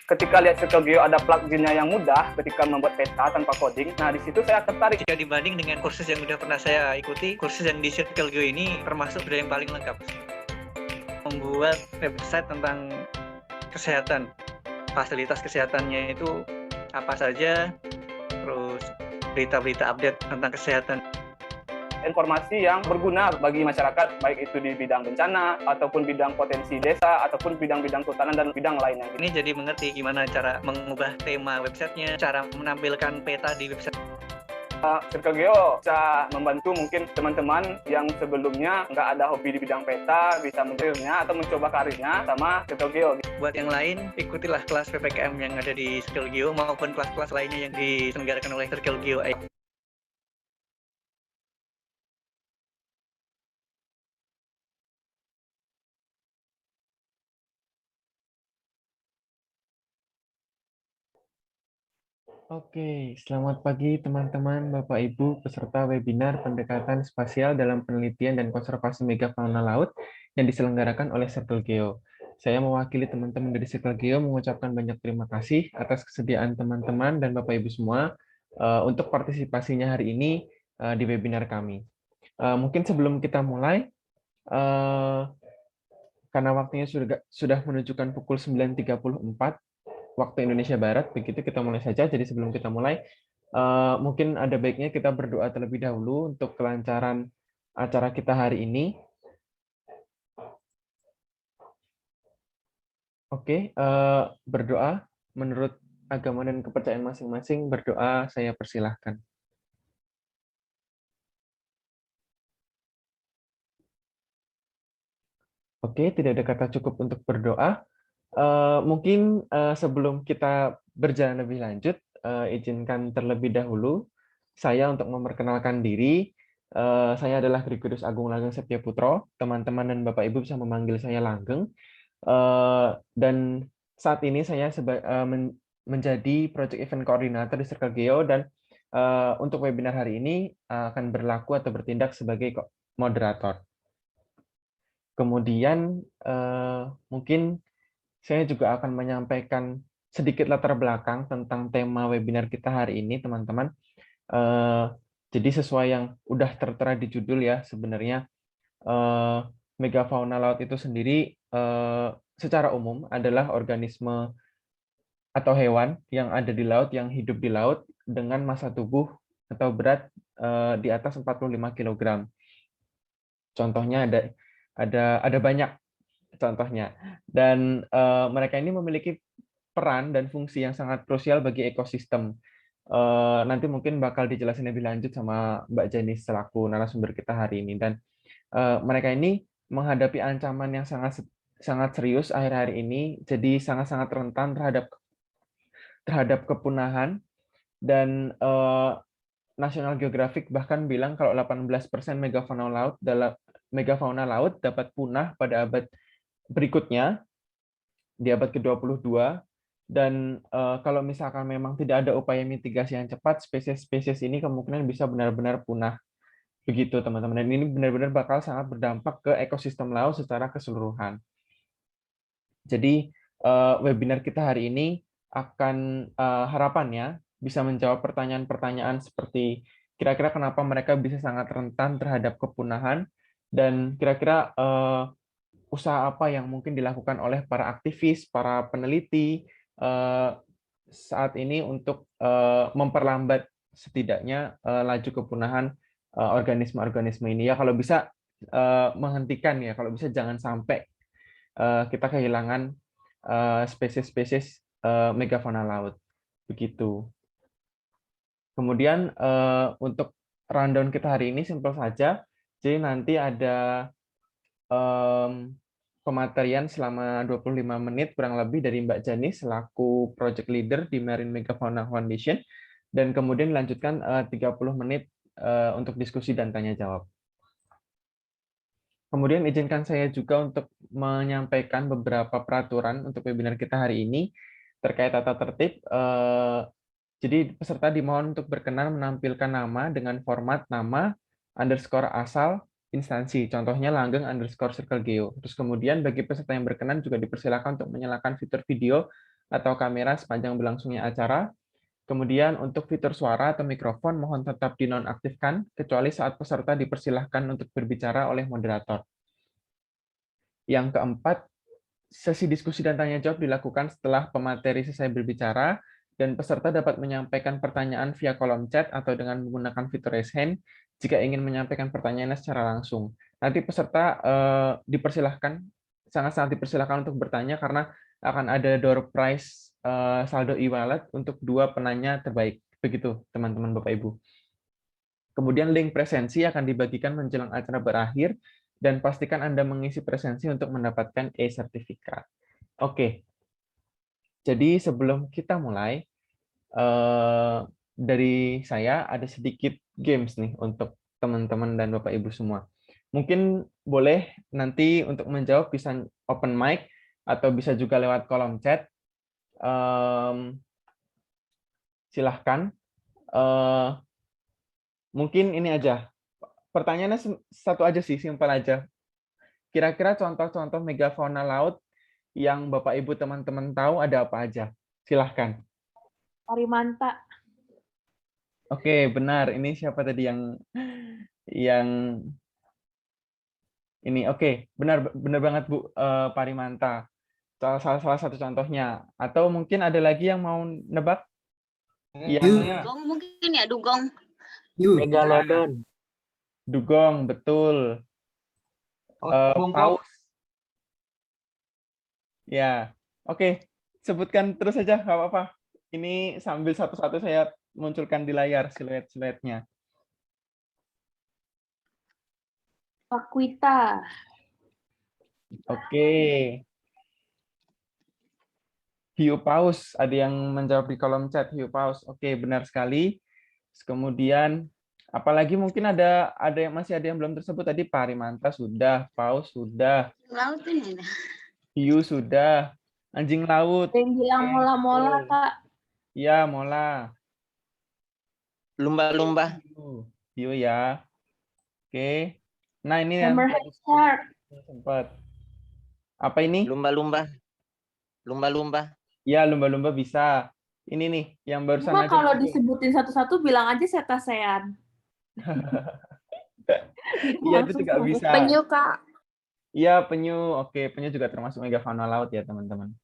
Ketika lihat Circle Geo ada plugin-nya yang mudah ketika membuat peta tanpa coding, nah di situ saya tertarik. Jika dibanding dengan kursus yang sudah pernah saya ikuti, kursus yang di Circle Geo ini termasuk yang paling lengkap. Membuat website tentang kesehatan, fasilitas kesehatannya itu apa saja, terus berita-berita update tentang kesehatan. Informasi yang berguna bagi masyarakat, baik itu di bidang bencana, ataupun bidang potensi desa, ataupun bidang-bidang kehutanan dan bidang lainnya. Ini jadi mengerti gimana cara mengubah tema websitenya, cara menampilkan peta di website. Circle Geo bisa membantu mungkin teman-teman yang sebelumnya nggak ada hobi di bidang peta, bisa mencoba atau mencoba karirnya sama Circle Geo. Buat yang lain, ikutilah kelas PPKM yang ada di Circle Geo maupun kelas-kelas lainnya yang diselenggarakan oleh Circle Geo. Oke, selamat pagi teman-teman, Bapak Ibu, peserta webinar pendekatan spasial dalam penelitian dan konservasi megafauna laut yang diselenggarakan oleh Circle Geo. Saya mewakili teman-teman dari Circle Geo mengucapkan banyak terima kasih atas kesediaan teman-teman dan Bapak Ibu semua untuk partisipasinya hari ini di webinar kami. Mungkin sebelum kita mulai, karena waktunya sudah menunjukkan pukul 9.34, waktu Indonesia Barat, begitu kita mulai saja. Jadi sebelum kita mulai, mungkin ada baiknya kita berdoa terlebih dahulu untuk kelancaran acara kita hari ini. Oke, berdoa menurut agama dan kepercayaan masing-masing. Berdoa saya persilahkan. Oke, tidak ada kata cukup untuk berdoa. Mungkin sebelum kita berjalan lebih lanjut, izinkan terlebih dahulu saya untuk memperkenalkan diri. Saya adalah Gregorius Agung Langgeng Setyaputro. Teman-teman dan Bapak Ibu bisa memanggil saya Langgeng. Dan saat ini saya menjadi Project Event Coordinator di Circle Geo, dan untuk webinar hari ini akan berlaku atau bertindak sebagai moderator. Kemudian mungkin saya juga akan menyampaikan sedikit latar belakang tentang tema webinar kita hari ini, teman-teman. Jadi sesuai yang udah tertera di judul ya, sebenarnya megafauna laut itu sendiri secara umum adalah organisme atau hewan yang ada di laut, yang hidup di laut dengan massa tubuh atau berat di atas 45 kg. Contohnya ada banyak contohnya, dan mereka ini memiliki peran dan fungsi yang sangat krusial bagi ekosistem. Nanti mungkin bakal dijelasin lebih lanjut sama Mbak Jenny selaku narasumber kita hari ini. Dan mereka ini menghadapi ancaman yang sangat serius akhir-akhir ini, jadi sangat-sangat rentan terhadap kepunahan. Dan National Geographic bahkan bilang kalau 18% megafauna laut dapat punah pada abad berikutnya, di abad ke-22. Dan kalau misalkan memang tidak ada upaya mitigasi yang cepat, spesies-spesies ini kemungkinan bisa benar-benar punah. Begitu, teman-teman. Dan ini benar-benar bakal sangat berdampak ke ekosistem laut secara keseluruhan. Jadi webinar kita hari ini akan harapannya bisa menjawab pertanyaan-pertanyaan seperti kira-kira kenapa mereka bisa sangat rentan terhadap kepunahan, dan kira-kira usaha apa yang mungkin dilakukan oleh para aktivis, para peneliti saat ini untuk memperlambat setidaknya laju kepunahan organisme-organisme ini. Ya, kalau bisa menghentikan, ya kalau bisa jangan sampai kita kehilangan spesies-spesies megafauna laut. Begitu. Kemudian untuk rundown kita hari ini simpel saja. Jadi nanti ada pematerian selama 25 menit kurang lebih dari Mbak Jani selaku project leader di Marine Megafauna Foundation, dan kemudian dilanjutkan 30 menit untuk diskusi dan tanya jawab. Kemudian izinkan saya juga untuk menyampaikan beberapa peraturan untuk webinar kita hari ini terkait tata tertib. Jadi peserta dimohon untuk berkenan menampilkan nama dengan format nama underscore asal instansi, contohnya langgeng underscore circle geo. Terus kemudian bagi peserta yang berkenan juga dipersilakan untuk menyalakan fitur video atau kamera sepanjang berlangsungnya acara. Kemudian untuk fitur suara atau mikrofon mohon tetap dinonaktifkan kecuali saat peserta dipersilahkan untuk berbicara oleh moderator. Yang keempat, sesi diskusi dan tanya jawab dilakukan setelah pemateri selesai berbicara, dan peserta dapat menyampaikan pertanyaan via kolom chat atau dengan menggunakan fitur raise hand jika ingin menyampaikan pertanyaannya secara langsung. Nanti peserta dipersilahkan, sangat-sangat dipersilahkan untuk bertanya karena akan ada door prize saldo e-wallet untuk 2 penanya terbaik. Begitu, teman-teman Bapak Ibu. Kemudian link presensi akan dibagikan menjelang acara berakhir, dan pastikan Anda mengisi presensi untuk mendapatkan e-sertifikat. Oke, jadi sebelum kita mulai, dari saya ada sedikit games nih untuk teman-teman dan Bapak Ibu semua. Mungkin boleh nanti untuk menjawab bisa open mic atau bisa juga lewat kolom chat. Silahkan. Mungkin ini aja. Pertanyaannya satu aja sih, simpel aja. Kira-kira contoh-contoh megafauna laut yang Bapak Ibu teman-teman tahu ada apa aja? Silahkan. Parimanta. Oke, benar. Ini siapa tadi yang ini? Oke, benar banget Bu, Parimanta. Salah satu contohnya. Atau mungkin ada lagi yang mau nebak? Dugong mungkin ya, dugong. Megalodon. Dugong, betul. Paus. Ya, oke. Sebutkan terus saja, nggak apa-apa. Ini sambil satu-satu saya munculkan di layar siluet-siluetnya. Vaquita. Oke. Hiu paus, ada yang menjawab di kolom chat hiu paus. Oke, benar sekali. Kemudian apalagi mungkin ada yang masih ada yang belum tersebut tadi. Parimanta sudah, paus sudah, Laut ini. hiu sudah, anjing laut. Yang bilang mola-mola, Kak. Iya, mola. Lumba-lumba. Hiu ya. Oke. Nah, ini yang Hammerhead shark. sempat. Apa ini? Lumba-lumba. Lumba-lumba. Ya, lumba-lumba bisa. Ini nih, yang barusan Cuma aja. kalau disebutin satu-satu bilang aja cetacean. Iya, itu juga bisa. Penyu, Kak. Iya, penyu. Oke, penyu juga termasuk megafauna laut ya, teman-teman.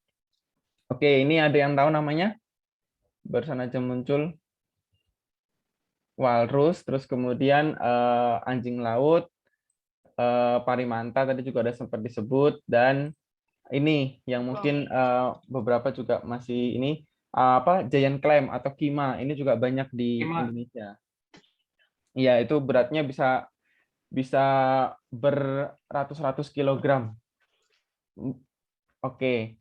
Oke, ini ada yang tahu namanya? Barusan aja muncul. Walrus, terus kemudian anjing laut, parimanta tadi juga ada sempat disebut, dan ini yang mungkin beberapa juga masih ini giant clam atau kima, ini juga banyak di Indonesia. Iya, itu beratnya bisa beratus-ratus kilogram. Oke,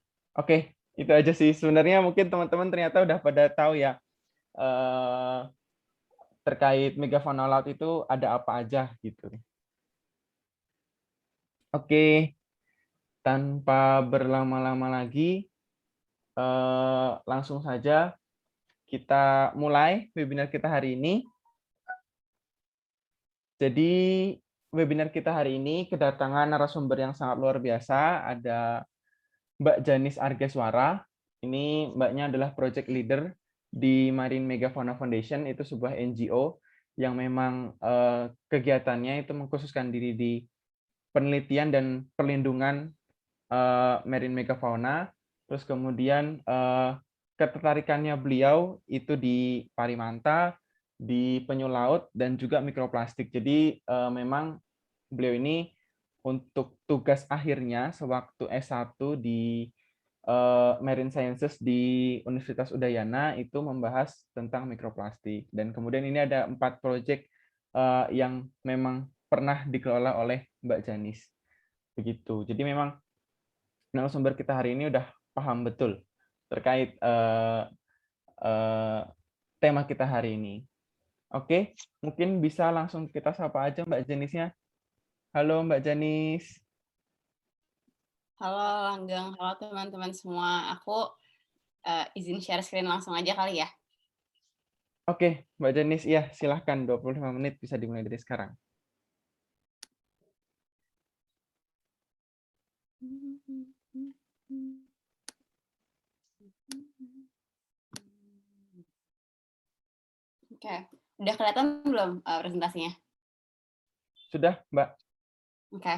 itu aja sih. Sebenarnya mungkin teman-teman ternyata udah pada tahu ya terkait megafauna laut itu ada apa aja gitu. Oke, tanpa berlama-lama lagi, langsung saja kita mulai webinar kita hari ini. Jadi webinar kita hari ini kedatangan narasumber yang sangat luar biasa. Ada Mbak Janis Argeswara. Ini Mbaknya adalah project leader di Marine Megafauna Foundation, itu sebuah NGO yang memang kegiatannya itu mengkhususkan diri di penelitian dan perlindungan marine megafauna. Terus kemudian ketertarikannya beliau itu di parimanta, di penyu laut, dan juga mikroplastik. Jadi memang beliau ini untuk tugas akhirnya sewaktu S1 di Marine Sciences di Universitas Udayana itu membahas tentang mikroplastik. Dan kemudian ini ada 4 proyek yang memang pernah dikelola oleh Mbak Janis. Begitu. Jadi memang narasumber kita hari ini udah paham betul terkait tema kita hari ini. Oke, mungkin bisa langsung kita sapa aja Mbak Janisnya. Halo Mbak Janis. Halo Langgeng, halo teman-teman semua. Aku izin share screen langsung aja kali ya. Oke, Mbak Janis, ya silahkan 25 menit bisa dimulai dari sekarang. Oke, udah kelihatan belum presentasinya? Sudah, Mbak. Oke.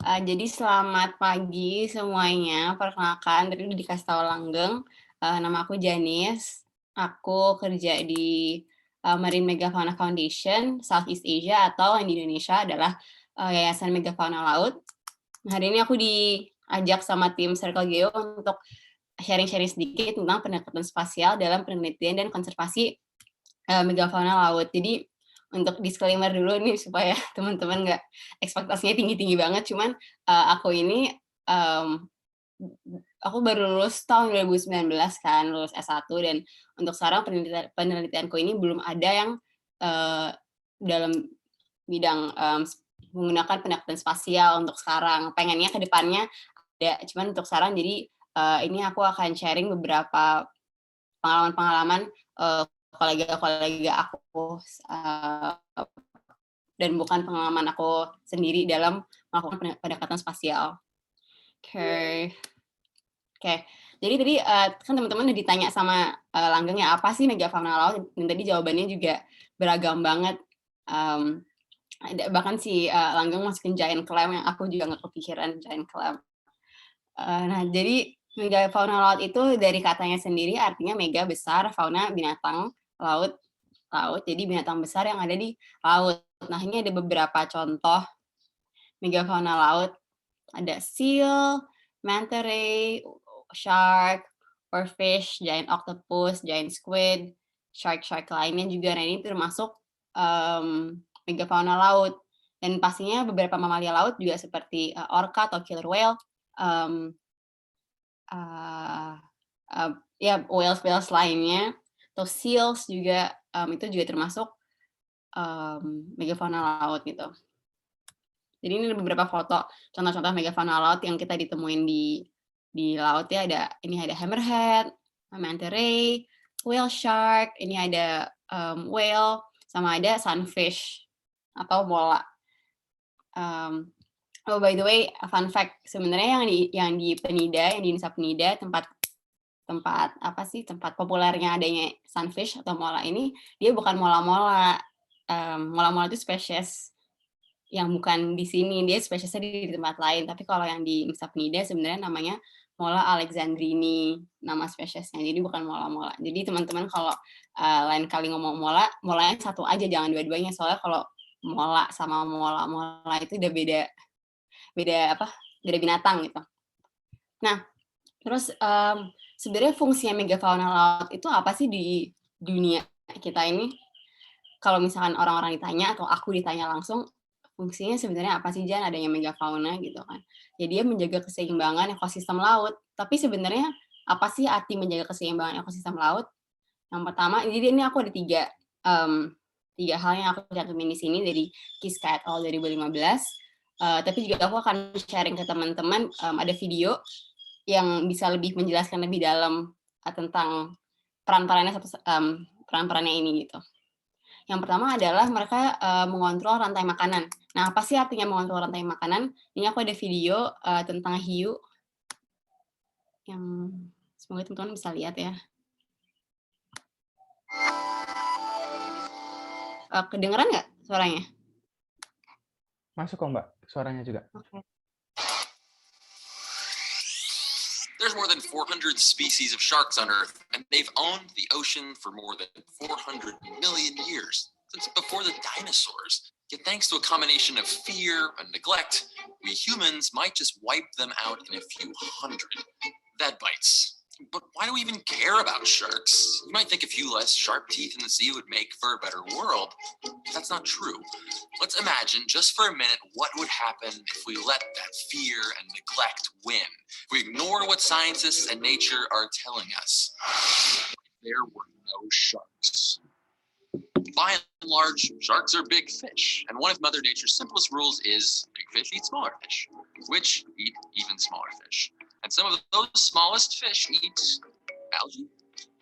Jadi selamat pagi semuanya. Perkenalkan, tadi udah dikasih tahu Langgeng. Nama aku Janis. Aku kerja di Marine Megafauna Foundation Southeast Asia, atau yang di Indonesia adalah Yayasan Megafauna Laut. Hari ini aku diajak sama tim Circle Geo untuk sharing-sharing sedikit tentang pendekatan spasial dalam penelitian dan konservasi megafauna laut. Jadi untuk disclaimer dulu nih supaya teman-teman nggak ekspektasinya tinggi-tinggi banget. Cuman aku ini aku baru lulus tahun 2019 kan, lulus S1, dan untuk sekarang penelitianku ini belum ada yang dalam bidang menggunakan pendekatan spasial untuk sekarang. Pengennya ke depannya ada, cuman untuk sekarang jadi ini aku akan sharing beberapa pengalaman-pengalaman kolega-kolega aku dan bukan pengalaman aku sendiri dalam melakukan pendekatan spasial. Oke. Jadi tadi kan teman-teman udah ditanya sama Langgeng ya, apa sih megafauna laut? Dan tadi jawabannya juga beragam banget. Bahkan si Langgeng masukin giant clam yang aku juga nggak kepikiran giant clam. Nah, jadi megafauna laut itu dari katanya sendiri artinya mega besar, fauna binatang laut. Jadi binatang besar yang ada di laut. Nah, ini ada beberapa contoh megafauna laut. Ada seal, manta ray, shark, oarfish, giant octopus, giant squid, shark lainnya juga. Nah, ini termasuk megafauna laut. Dan pastinya beberapa mamalia laut juga seperti orca atau killer whale, whales lainnya, atau seals juga, itu juga termasuk megafauna laut gitu. Jadi ini ada beberapa foto contoh-contoh megafauna laut yang kita ditemuin di laut ya. Ada hammerhead, manta ray, whale shark, ini ada whale, sama ada sunfish atau mola. Oh, by the way, fun fact, sebenarnya yang di Penida, yang di Nusa Penida, tempat populernya adanya sunfish atau mola ini, dia bukan mola-mola. Mola-mola itu spesies yang bukan di sini, dia spesiesnya di tempat lain. Tapi kalau yang di Nusa Penida sebenarnya namanya mola alexandrini, nama spesiesnya. Jadi bukan mola-mola. Jadi teman-teman kalau lain kali ngomong mola, molanya satu aja, jangan dua-duanya. Soalnya kalau mola sama mola itu udah beda binatang gitu. Nah, terus sebenarnya fungsinya megafauna laut itu apa sih di dunia kita ini? Kalau misalkan orang-orang ditanya atau aku ditanya langsung, fungsinya sebenarnya apa sih Jan adanya megafauna gitu kan? Ya dia menjaga keseimbangan ekosistem laut. Tapi sebenarnya apa sih arti menjaga keseimbangan ekosistem laut? Yang pertama, jadi ini aku ada tiga hal yang aku cantumin di sini dari Kiska et al. 2015. Tapi juga aku akan sharing ke teman-teman, ada video yang bisa lebih menjelaskan lebih dalam tentang peran-perannya ini gitu. Yang pertama adalah mereka mengontrol rantai makanan. Nah, apa sih artinya mengontrol rantai makanan? Ini aku ada video tentang hiu. yang semoga teman-teman bisa lihat ya. Kedengeran nggak suaranya? Masuk kok, Mbak, suaranya juga. Oke. There's more than 400 species of sharks on Earth, and they've owned the ocean for more than 400 million years, since before the dinosaurs. Yet thanks to a combination of fear and neglect, we humans might just wipe them out in a few hundred. That bites. But why do we even care about sharks? You might think a few less sharp teeth in the sea would make for a better world. That's not true. Let's imagine just for a minute what would happen if we let that fear and neglect win. If we ignore what scientists and nature are telling us. There were no sharks. By and large, sharks are big fish, and one of Mother Nature's simplest rules is big fish eat smaller fish, which eat even smaller fish. And some of those smallest fish eat algae.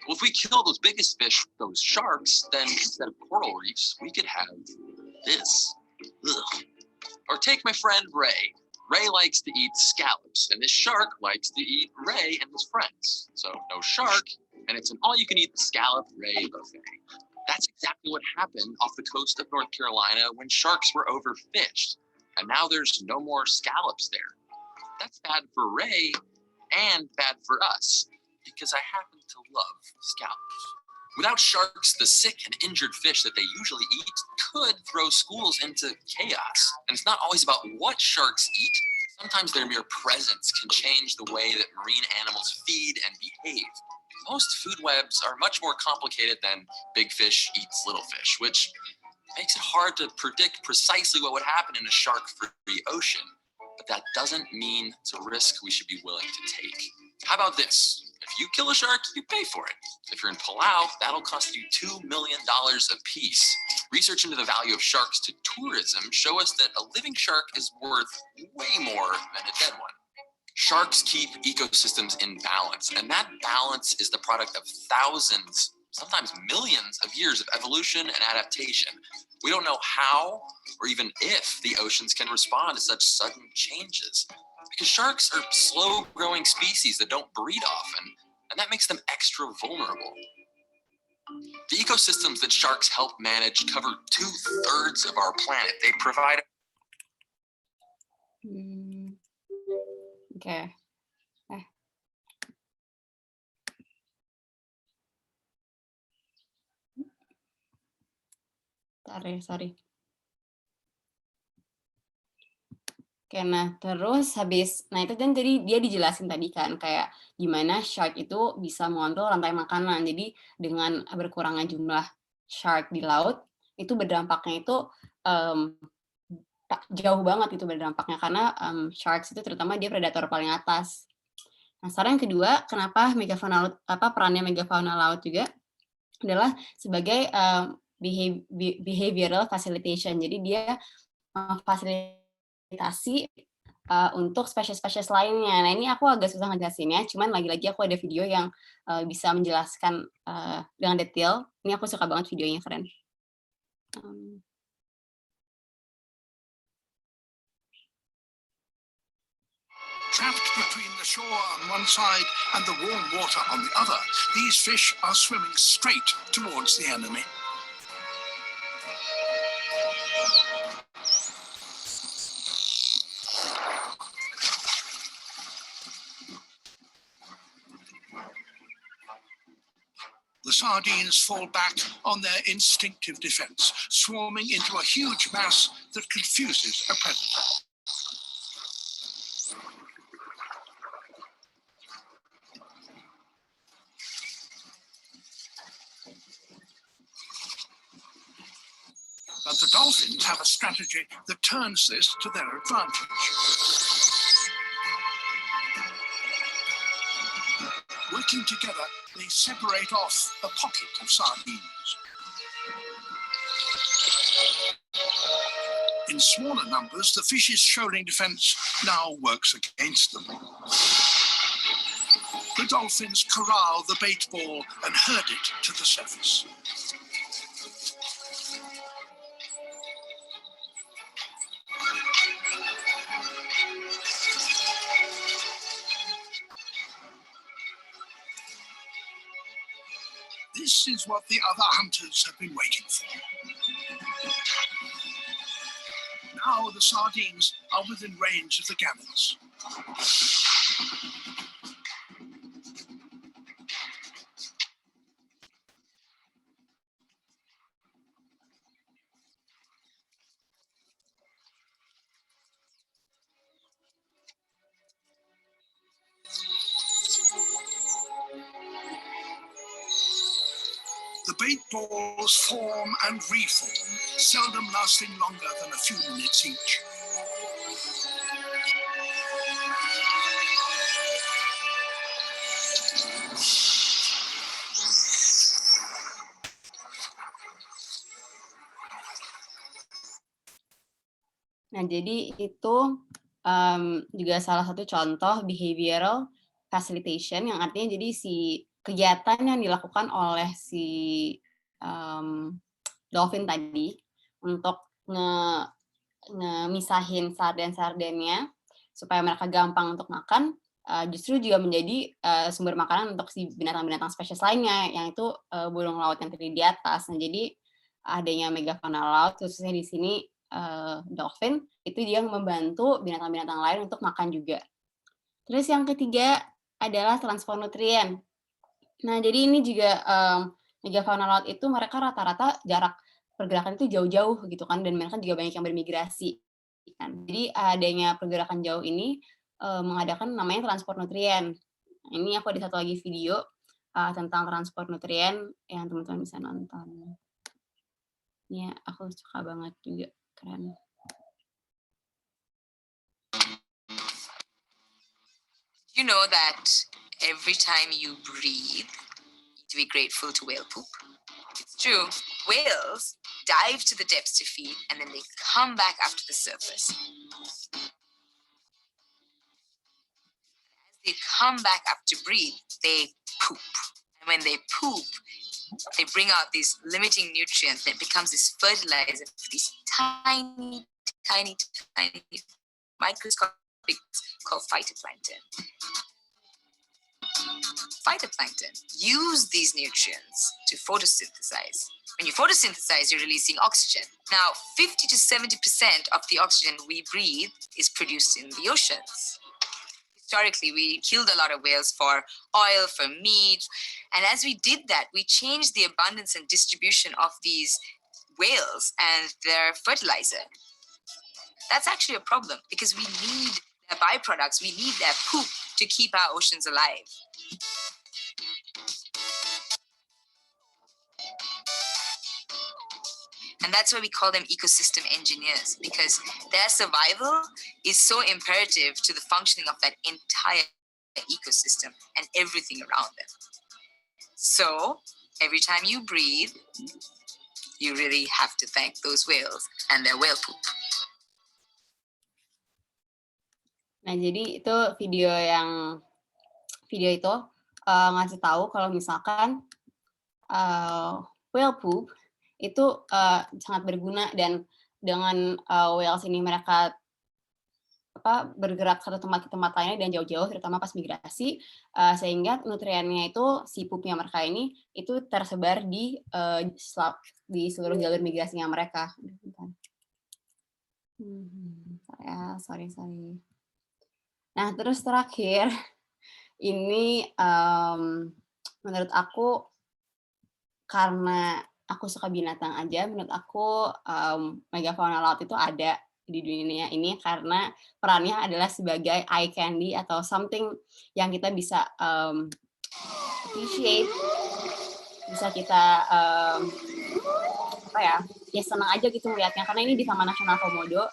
Well, if we kill those biggest fish, those sharks, then instead of coral reefs, we could have this. Ugh. Or take my friend Ray. Ray likes to eat scallops, and this shark likes to eat Ray and his friends. So no shark, and it's an all-you-can-eat scallop Ray buffet. That's exactly what happened off the coast of North Carolina when sharks were overfished. And now there's no more scallops there. That's bad for Ray and bad for us, because I happen to love scallops. Without sharks, the sick and injured fish that they usually eat could throw schools into chaos. And it's not always about what sharks eat. Sometimes their mere presence can change the way that marine animals feed and behave. Most food webs are much more complicated than big fish eats little fish, which makes it hard to predict precisely what would happen in a shark-free ocean. But that doesn't mean it's a risk we should be willing to take. How about this? If you kill a shark, you pay for it. If you're in Palau, that'll cost you $2 million a piece. Research into the value of sharks to tourism show us that a living shark is worth way more than a dead one. Sharks keep ecosystems in balance, and that balance is the product of thousands, sometimes millions of years of evolution and adaptation. We don't know how or even if the oceans can respond to such sudden changes, because sharks are slow-growing species that don't breed often, and that makes them extra vulnerable. The ecosystems that sharks help manage cover 2/3 of our planet. They provide... Oke. Sorry. Oke, nah terus itu kan tadi dia dijelasin tadi kan kayak gimana shark itu bisa mengontrol rantai makanan. Jadi dengan berkurangnya jumlah shark di laut itu berdampaknya itu jauh banget itu berdampaknya karena sharks itu terutama dia predator paling atas. Nah, sekarang yang kedua, kenapa megafauna laut, perannya megafauna laut juga adalah sebagai behavioral facilitation. Jadi dia memfasilitasi untuk spesies-spesies lainnya. Nah, ini aku agak susah ngejelasinnya, cuman lagi-lagi aku ada video yang bisa menjelaskan dengan detail. Ini aku suka banget videonya, keren. Trapped between the shore on one side and the warm water on the other, these fish are swimming straight towards the enemy. The sardines fall back on their instinctive defense, swarming into a huge mass that confuses a predator. But the dolphins have a strategy that turns this to their advantage. Working together, they separate off a pocket of sardines. In smaller numbers, the fish's shoaling defense now works against them. The dolphins corral the bait ball and herd it to the surface. This is what the other hunters have been waiting for. Now the sardines are within range of the gammons. The bait balls form and reform, seldom lasting longer than a few minutes each. Nah, jadi itu juga salah satu contoh behavioral facilitation, yang artinya jadi si kegiatan yang dilakukan oleh si dolphin tadi untuk ngemisahin sarden-sardennya supaya mereka gampang untuk makan, justru juga menjadi sumber makanan untuk si binatang-binatang spesies lainnya, yang itu burung laut yang terdiri di atas. Nah, jadi adanya megafauna laut, khususnya di sini dolphin, itu dia membantu binatang-binatang lain untuk makan juga. Terus yang ketiga adalah transport nutrien. Nah, jadi ini juga megafauna laut itu mereka rata-rata jarak pergerakan itu jauh-jauh gitu kan, dan mereka juga banyak yang bermigrasi kan. Jadi adanya pergerakan jauh ini mengadakan namanya transport nutrien. Ini aku ada satu lagi video tentang transport nutrien yang teman-teman bisa nonton. Ini aku suka banget juga, keren. You know that every time you breathe, to be grateful to whale poop. It's true. Whales dive to the depths to feed, and then they come back up to the surface. As they come back up to breathe, they poop. And when they poop, they bring out these limiting nutrients, and it becomes this fertilizer for these tiny, tiny, tiny microscopic called phytoplankton. Phytoplankton use these nutrients to photosynthesize. When you photosynthesize, you're releasing oxygen. Now, 50 to 70% of the oxygen we breathe is produced in the oceans. Historically, we killed a lot of whales for oil, for meat, and as we did that, we changed the abundance and distribution of these whales and their fertilizer. That's actually a problem because we need their byproducts, we need their poop to keep our oceans alive. And that's why we call them ecosystem engineers, because their survival is so imperative to the functioning of that entire ecosystem and everything around them. So every time you breathe, you really have to thank those whales and their whale poop. Nah, jadi itu video itu ngasih tahu kalau misalkan whale poop itu sangat berguna, dan dengan whales ini mereka bergerak satu tempat ke tempat lainnya dan jauh-jauh, terutama pas migrasi, sehingga nutriennya itu si poopnya mereka ini itu tersebar di seluruh jalur migrasinya mereka. Sorry. Nah, terus terakhir, ini menurut aku, karena aku suka binatang aja, menurut aku megafauna laut itu ada di dunia ini karena perannya adalah sebagai eye candy atau something yang kita bisa appreciate, bisa kita senang aja gitu melihatnya, karena ini di Taman Nasional Komodo.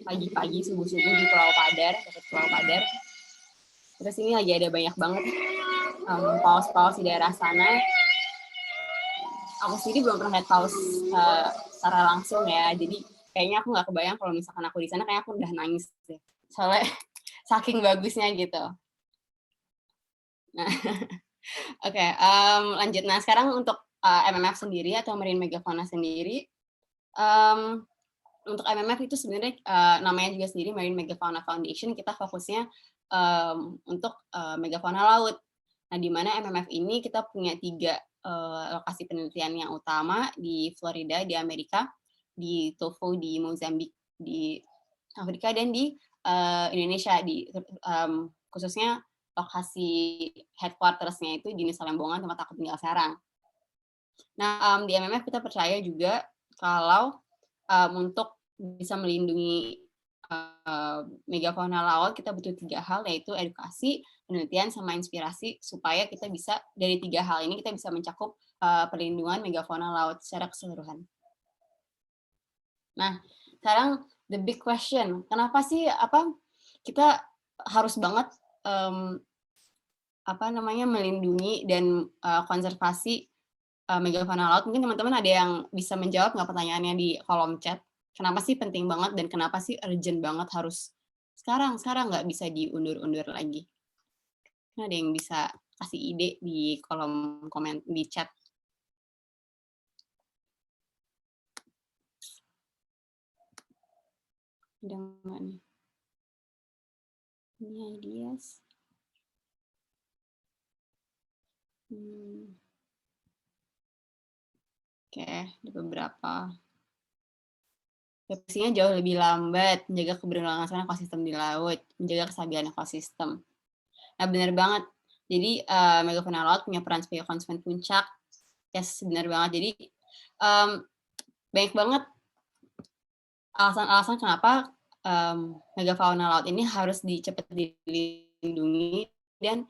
Pagi-pagi subuh-subuh di Pulau Padar, dekat Pulau Padar. Terus ini lagi ada banyak banget paus-paus di daerah sana. Aku sendiri belum pernah lihat paus secara langsung ya, jadi kayaknya aku nggak kebayang kalau misalkan aku di sana, kayak aku udah nangis deh. Soalnya saking bagusnya gitu. Nah, oke, lanjut. Nah, sekarang untuk MMF sendiri atau Marine Megafauna sendiri, untuk MMF itu sebenarnya namanya juga sendiri Marine Megafauna Foundation, kita fokusnya untuk megafauna laut. Nah, di mana MMF ini kita punya 3 lokasi penelitian yang utama di Florida di Amerika, di Tofu di Mozambik di Afrika, dan di Indonesia khususnya lokasi headquarters-nya itu di Nusa Lembongan tempat aku tinggal sekarang. Nah, di MMF kita percaya juga kalau untuk bisa melindungi megafauna laut kita butuh 3 hal, yaitu edukasi, penelitian, sama inspirasi, supaya kita bisa dari 3 hal ini kita bisa mencakup perlindungan megafauna laut secara keseluruhan. Nah, sekarang the big question, kenapa sih kita harus banget melindungi dan konservasi megafauna laut? Mungkin teman-teman ada yang bisa menjawab nggak pertanyaannya di kolom chat? Kenapa sih penting banget dan kenapa sih urgent banget harus sekarang nggak bisa diundur-undur lagi? Ada yang bisa kasih ide di kolom komen di chat? Ada nggak nih? Ini ideas. Oke, ada beberapa. Adaptasinya jauh lebih lambat, menjaga keberlangsungan ekosistem di laut, menjaga kestabilan ekosistem. Nah, benar banget. Jadi, megafauna laut punya peran sebagai konsumen puncak. Yes, benar banget. Jadi, banyak banget alasan-alasan kenapa megafauna laut ini harus cepat dilindungi dan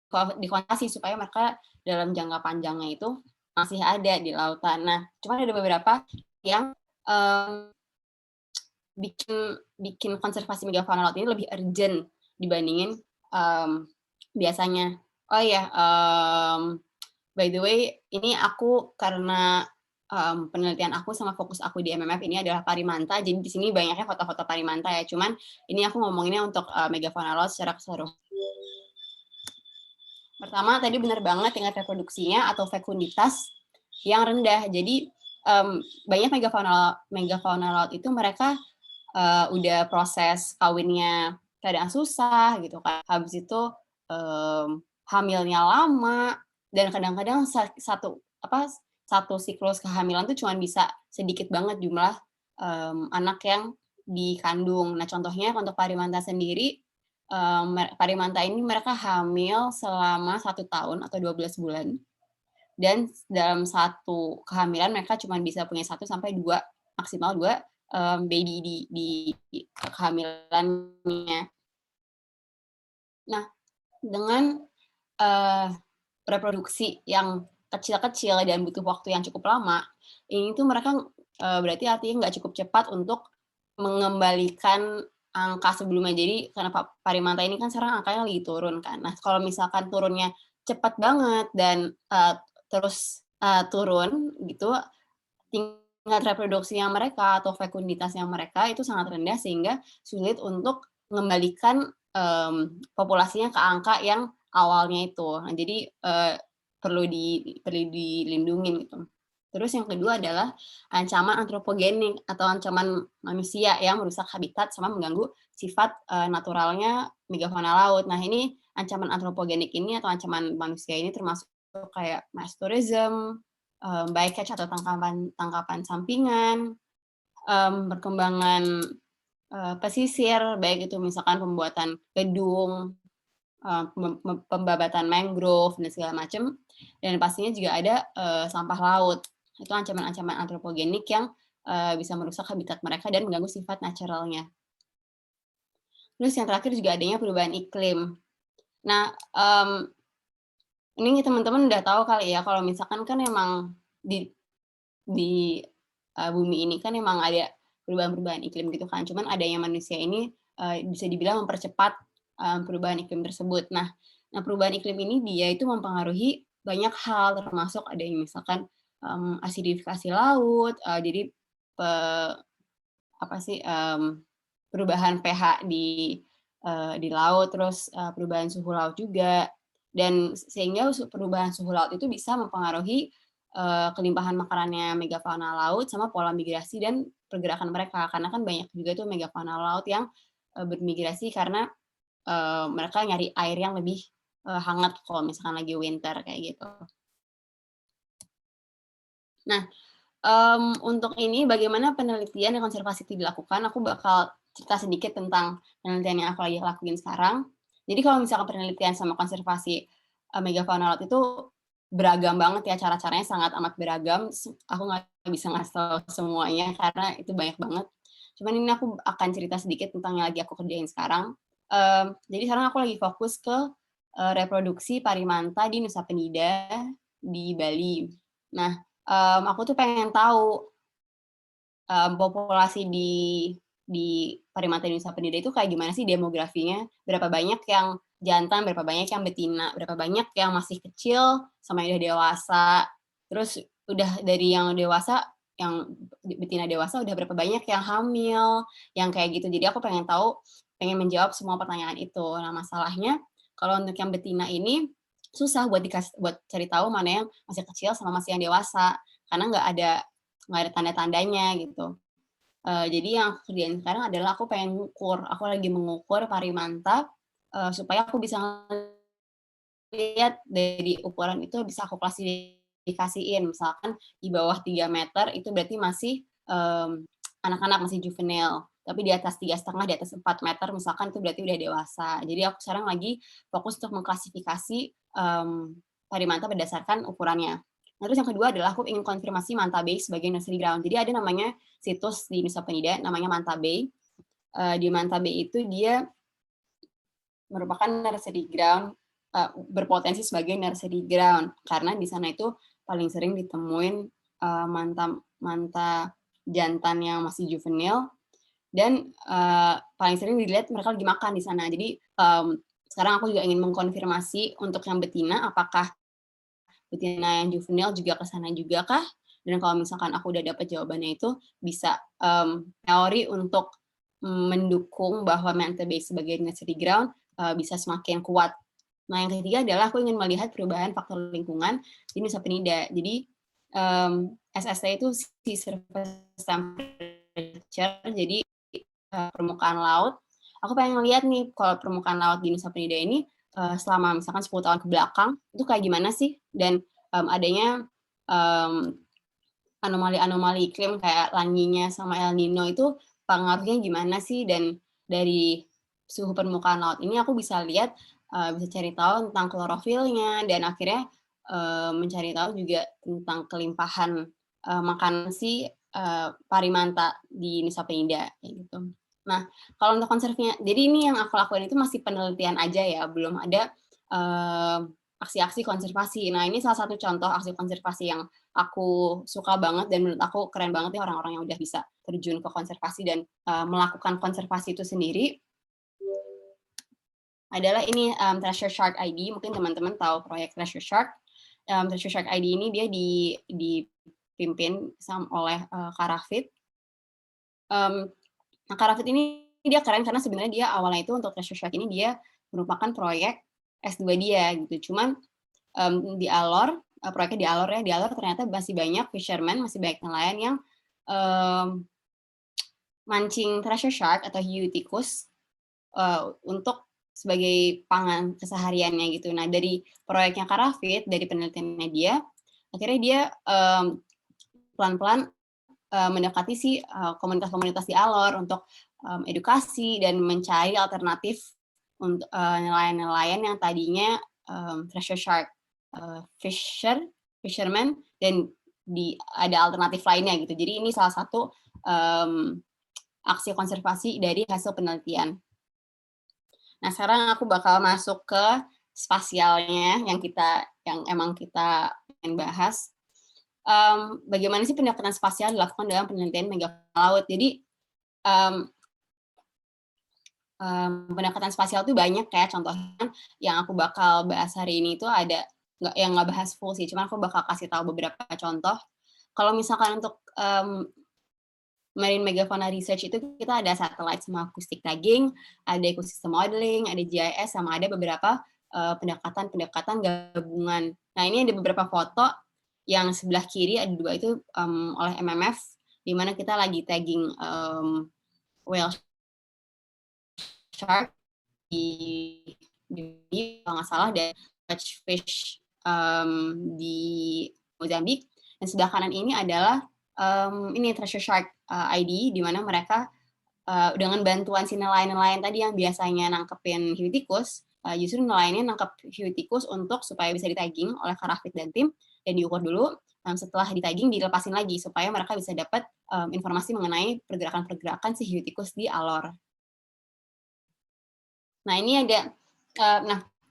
dikonservasi supaya mereka dalam jangka panjangnya itu masih ada di lautan. Nah, cuma ada beberapa yang bikin konservasi megafauna laut ini lebih urgent dibandingin biasanya. Oh ya, by the way, ini aku karena penelitian aku sama fokus aku di MMF ini adalah parimanta, jadi di sini banyaknya foto-foto parimanta ya. Cuman ini aku ngomonginnya untuk megafauna laut secara keseluruhan. Pertama, tadi benar banget tingkat reproduksinya atau fekunditas yang rendah. Jadi banyak megafauna laut itu mereka udah proses kawinnya keadaan susah gitu kan. Habis itu hamilnya lama, dan kadang-kadang satu siklus kehamilan tuh cuma bisa sedikit banget jumlah anak yang dikandung. Nah, contohnya untuk parimanta sendiri, parimanta ini mereka hamil selama 1 tahun atau 12 bulan. Dan dalam satu kehamilan mereka cuma bisa punya 1 sampai 2, maksimal 2 baby di kehamilannya. Nah, dengan reproduksi yang kecil-kecil dan butuh waktu yang cukup lama, ini tuh mereka berarti artinya nggak cukup cepat untuk mengembalikan angka sebelumnya. Jadi karena parimanta ini kan sekarang angkanya lagi turun kan. Nah, kalau misalkan turunnya cepat banget dan terus turun gitu, tingkat reproduksinya mereka atau fekunditasnya mereka itu sangat rendah sehingga sulit untuk mengembalikan populasinya ke angka yang awalnya itu. Nah, jadi perlu dilindungi gitu. Terus yang kedua adalah ancaman antropogenik atau ancaman manusia yang merusak habitat sama mengganggu sifat naturalnya megafauna laut. Nah, ini ancaman antropogenik ini atau ancaman manusia ini termasuk kayak mass tourism, bycatch atau tangkapan sampingan, perkembangan pesisir, baik itu misalkan pembuatan gedung, pembabatan mangrove dan segala macam, dan pastinya juga ada sampah laut. Itu ancaman-ancaman antropogenik yang bisa merusak habitat mereka dan mengganggu sifat naturalnya. Terus yang terakhir juga adanya perubahan iklim. Nah, ini teman-teman udah tahu kali ya kalau misalkan kan emang di bumi ini kan emang ada perubahan-perubahan iklim gitu kan. Cuman adanya manusia ini bisa dibilang mempercepat perubahan iklim tersebut. Nah, perubahan iklim ini dia itu mempengaruhi banyak hal, termasuk ada yang misalkan asidifikasi laut, jadi perubahan pH di laut, terus perubahan suhu laut juga, dan sehingga perubahan suhu laut itu bisa mempengaruhi kelimpahan makanannya megafauna laut sama pola migrasi dan pergerakan mereka, karena kan banyak juga tuh megafauna laut yang bermigrasi karena mereka nyari air yang lebih hangat kalau misalkan lagi winter kayak gitu. Nah, untuk ini bagaimana penelitian dan konservasi itu dilakukan, aku bakal cerita sedikit tentang penelitian yang aku lagi lakuin sekarang. Jadi kalau misalkan penelitian sama konservasi megafauna laut itu beragam banget ya, cara-caranya sangat amat beragam. Aku nggak bisa ngasih tahu semuanya karena itu banyak banget. Cuman ini aku akan cerita sedikit tentang yang lagi aku kerjain sekarang. Jadi sekarang aku lagi fokus ke reproduksi parimanta di Nusa Penida di Bali. Nah, aku tuh pengen tahu populasi di parimanta di Nusa Penida itu kayak gimana sih demografinya, berapa banyak yang jantan, berapa banyak yang betina, berapa banyak yang masih kecil sama yang udah dewasa, terus udah dari yang dewasa, yang betina dewasa udah berapa banyak yang hamil, yang kayak gitu. Jadi aku pengen tahu, pengen menjawab semua pertanyaan itu. Nah masalahnya kalau untuk yang betina ini susah buat cari tahu mana yang masih kecil sama masih yang dewasa, karena nggak ada tanda-tandanya gitu. Jadi yang aku kerjain sekarang adalah aku pengen aku lagi mengukur parimanta supaya aku bisa lihat dari ukuran itu bisa aku klasifikasiin. Misalkan di bawah 3 meter itu berarti masih anak-anak, masih juvenil. Tapi di atas 3,5, di atas 4 meter misalkan itu berarti udah dewasa. Jadi aku sekarang lagi fokus untuk mengklasifikasi parimanta berdasarkan ukurannya. Nah, terus yang kedua adalah aku ingin konfirmasi Manta Bay sebagai nursery ground. Jadi ada namanya situs di Nusa Penida namanya Manta Bay. Di Manta Bay itu dia merupakan nursery ground, berpotensi sebagai nursery ground karena di sana itu paling sering ditemuin manta jantan yang masih juvenil dan paling sering dilihat mereka lagi makan di sana. Jadi sekarang aku juga ingin mengkonfirmasi untuk yang betina, apakah betina yang juvenil juga ke sana juga kah? Dan kalau misalkan aku udah dapat jawabannya itu, bisa teori untuk mendukung bahwa Manta Bay sebagai nursery ground bisa semakin kuat. Nah, yang ketiga adalah aku ingin melihat perubahan faktor lingkungan di Nusa Penida. Jadi SST itu sea surface temperature, jadi permukaan laut. Aku pengen lihat nih kalau permukaan laut di Nusa Penida ini selama misalkan 10 tahun ke belakang itu kayak gimana sih, dan adanya anomali-anomali iklim kayak La Niña sama El Nino itu pengaruhnya gimana sih, dan dari suhu permukaan laut ini aku bisa lihat, bisa cari tahu tentang klorofilnya, dan akhirnya mencari tahu juga tentang kelimpahan makanan si parimanta di Nusa Penida kayak gitu. Nah, kalau untuk konservasinya, jadi ini yang aku lakuin itu masih penelitian aja ya, belum ada aksi-aksi konservasi. Nah, ini salah satu contoh aksi konservasi yang aku suka banget dan menurut aku keren banget ya orang-orang yang udah bisa terjun ke konservasi dan melakukan konservasi itu sendiri. Adalah ini Treasure Shark ID, mungkin teman-teman tahu proyek Treasure Shark. Treasure Shark ID ini dia dipimpin oleh Karafit. Nah, Karafit ini dia keren karena sebenarnya dia awalnya itu untuk Treasure Shark ini dia merupakan proyek S2 dia gitu. Cuman di Alor, proyeknya di Alor ya, di Alor ternyata masih banyak fisherman, masih banyak nelayan yang mancing Treasure Shark atau hiu tikus untuk sebagai pangan kesehariannya gitu. Nah, dari proyeknya Karafit, dari penelitiannya dia, akhirnya dia pelan-pelan mendekati si komunitas-komunitas di Alor untuk edukasi dan mencari alternatif untuk nelayan-nelayan yang tadinya treasure shark fisherman dan ada alternatif lainnya gitu. Jadi ini salah satu aksi konservasi dari hasil penelitian. Nah, sekarang aku bakal masuk ke spasialnya yang emang kita ingin bahas. Bagaimana sih pendekatan spasial dilakukan dalam penelitian megafauna laut? Jadi pendekatan spasial itu banyak kayak contohnya yang aku bakal bahas hari ini itu ada nggak bahas full sih, cuma aku bakal kasih tahu beberapa contoh. Kalau misalkan untuk marine megafauna research itu kita ada satellite sama acoustic tagging, ada ecosystem modeling, ada GIS, sama ada beberapa pendekatan gabungan. Nah, ini ada beberapa foto yang sebelah kiri ada 2 itu oleh MMF, di mana kita lagi tagging whale shark kalau nggak salah dari fish di Mozambik, dan sebelah kanan ini adalah ini Treasure Shark ID, di mana mereka dengan bantuan si nelayan-nelayan tadi yang biasanya nangkepin hiu tikus, justru nelayannya nangkep hiu tikus untuk supaya bisa ditagging oleh Kak Rafid dan tim, dan diukur dulu. Setelah ditagging dilepasin lagi supaya mereka bisa dapat informasi mengenai pergerakan-pergerakan si hiu tikus di alor. Nah ini ada,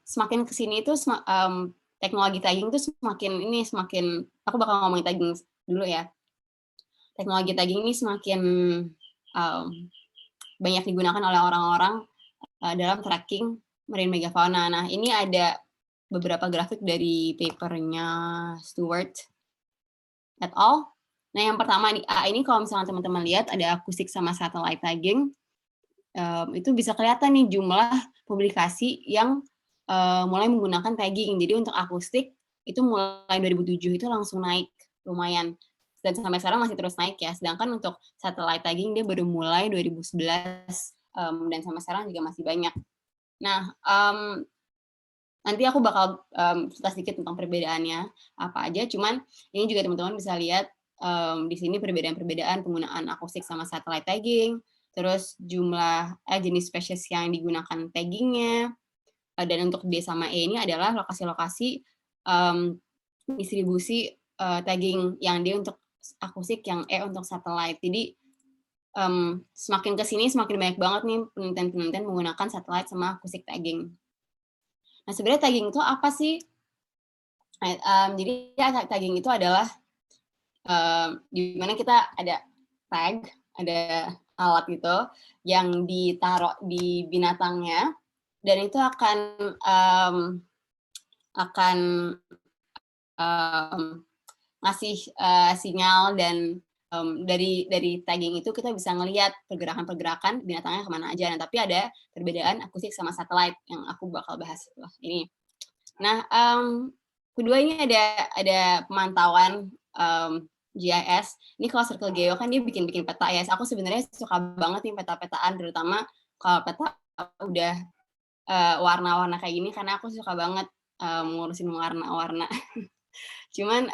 semakin kesini itu teknologi tagging itu semakin, aku bakal ngomongin tagging dulu ya. Teknologi tagging ini semakin banyak digunakan oleh orang-orang dalam tracking marine megafauna. Nah ini ada beberapa grafik dari papernya Stewart et al. Nah yang pertama ini kalau misalnya teman-teman lihat ada akustik sama satellite tagging, itu bisa kelihatan nih jumlah publikasi yang mulai menggunakan tagging. Jadi untuk akustik itu mulai 2007 itu langsung naik lumayan, dan sampai sekarang masih terus naik ya. Sedangkan untuk satellite tagging dia baru mulai 2011 dan sampai sekarang juga masih banyak. Nah nanti aku bakal cerita sedikit tentang perbedaannya apa aja. Cuman ini juga teman-teman bisa lihat di sini perbedaan-perbedaan penggunaan akustik sama satellite tagging, terus jumlah jenis spesies yang digunakan taggingnya, dan untuk D sama E ini adalah lokasi-lokasi distribusi tagging yang D untuk akustik, yang E untuk satellite. Jadi semakin kesini semakin banyak banget nih penelitian-penelitian menggunakan satellite sama akustik tagging. Nah sebenarnya tagging itu apa sih? Jadi tagging itu adalah di mana kita ada tag, ada alat gitu yang ditaruh di binatangnya, dan itu akan ngasih sinyal, dan dari tagging itu kita bisa ngelihat pergerakan-pergerakan binatangnya kemana aja. Nah, tapi ada perbedaan akustik sama satellite yang aku bakal bahas setelah ini. Nah, kedua ini ada pemantauan GIS. Ini kalau Circle Geo kan dia bikin peta ya. Aku sebenarnya suka banget nih peta-petaan, terutama kalau peta udah warna-warna kayak gini, karena aku suka banget ngurusin warna-warna. Cuman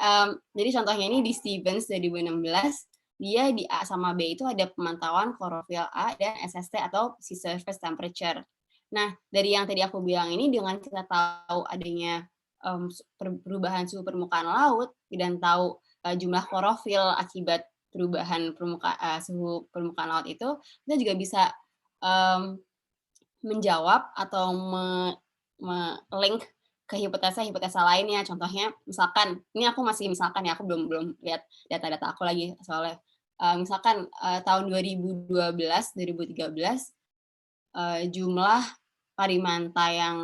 jadi contohnya ini di Stevens 2016, dia di A sama B itu ada pemantauan klorofil A dan SST atau sea surface temperature. Nah, dari yang tadi aku bilang ini, dengan kita tahu adanya perubahan suhu permukaan laut dan tahu jumlah klorofil akibat perubahan suhu permukaan laut itu, kita juga bisa menjawab atau link ke hipotesa lainnya. Contohnya misalkan, ini aku masih misalkan ya, aku belum lihat data-data aku lagi soalnya. Misalkan tahun 2012-2013 jumlah parimanta yang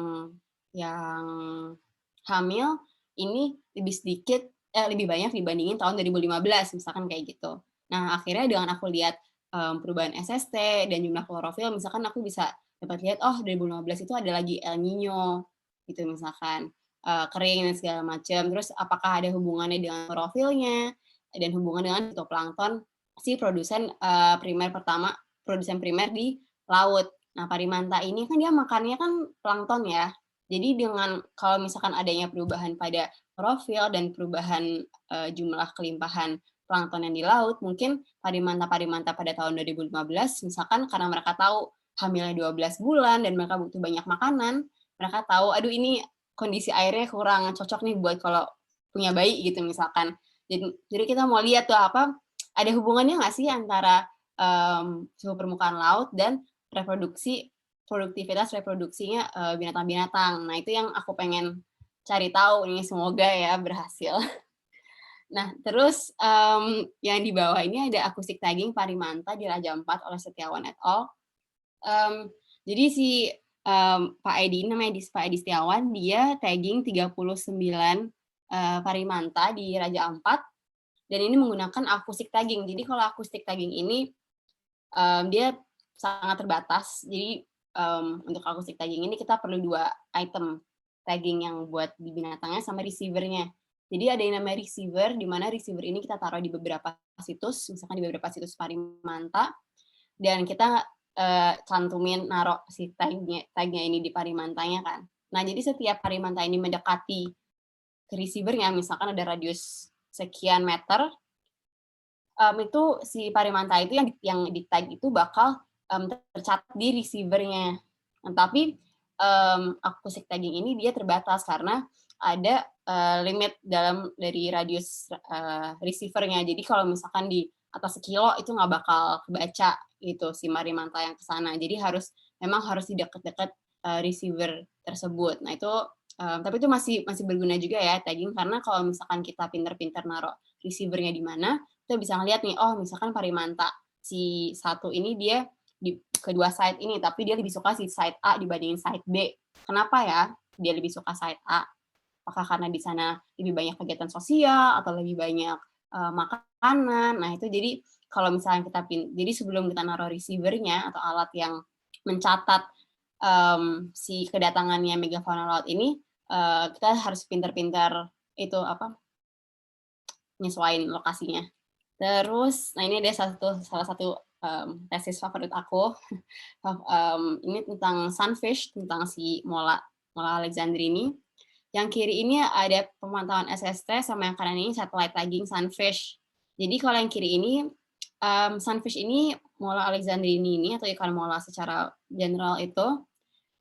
hamil ini lebih banyak dibandingin tahun 2015 misalkan kayak gitu. Nah akhirnya dengan aku lihat perubahan SST dan jumlah klorofil, misalkan aku bisa dapat lihat, oh 2015 itu ada lagi El Nino gitu misalkan, kering dan segala macam. Terus apakah ada hubungannya dengan klorofilnya dan hubungan dengan fitoplankton si produsen primer di laut. Nah parimanta ini kan dia makannya kan plankton ya. Jadi dengan kalau misalkan adanya perubahan pada klorofil dan perubahan jumlah kelimpahan plankton yang di laut, mungkin parimanta pada tahun 2015 misalkan karena mereka tahu hamilnya 12 bulan dan mereka butuh banyak makanan, mereka tahu, aduh ini kondisi airnya kurang cocok nih buat kalau punya bayi gitu misalkan. Jadi kita mau lihat tuh ada hubungannya nggak sih antara suhu permukaan laut dan produktivitas reproduksinya binatang-binatang. Nah itu yang aku pengen cari tahu nih, semoga ya berhasil. Nah terus yang di bawah ini ada akustik tagging parimanta di Raja Ampat oleh Setiawan et al. Jadi si Pak Edi, namanya Pak Edi Setiawan, dia tagging 39 parimanta di Raja Ampat, dan ini menggunakan akustik tagging. Jadi kalau akustik tagging ini dia sangat terbatas. Jadi untuk akustik tagging ini kita perlu 2 item tagging yang buat di binatangnya sama receiver-nya. Jadi ada yang namanya receiver, di mana receiver ini kita taruh di beberapa situs, misalkan di beberapa situs parimanta, dan kita cantumin naruh si tagnya ini di parimantanya kan. Nah, jadi setiap parimanta ini mendekati ke receiver-nya, misalkan ada radius sekian meter, itu si parimanta itu yang di tag itu bakal tercatat di receiver-nya. Nah, tapi acoustic tagging ini dia terbatas karena ada limit dari radius receiver-nya. Jadi kalau misalkan di atas sekilo itu nggak bakal kebaca gitu si parimanta yang ke sana. Jadi memang harus di dekat-dekat receiver tersebut. Nah, itu tapi itu masih berguna juga ya tagging, karena kalau misalkan kita pinter-pinter naruh receiver-nya di mana, kita bisa ngeliat nih, oh misalkan parimanta si satu ini dia di kedua side ini, tapi dia lebih suka si side A dibandingin side B. Kenapa ya dia lebih suka side A? Apakah karena di sana lebih banyak kegiatan sosial atau lebih banyak makanan? Nah, itu jadi kalau misalnya jadi sebelum kita naruh receiver-nya atau alat yang mencatat si kedatangannya megafauna laut ini, kita harus pintar-pintar itu nyesuaiin lokasinya. Terus, nah ini ada salah satu tesis favorit aku. Ini tentang sunfish, tentang si mola alexandrini. Yang kiri ini ada pemantauan SST, sama yang kanan ini satellite tagging sunfish. Jadi kalau yang kiri ini, sunfish ini, mola alexandrini ini, atau ikan mola secara general itu,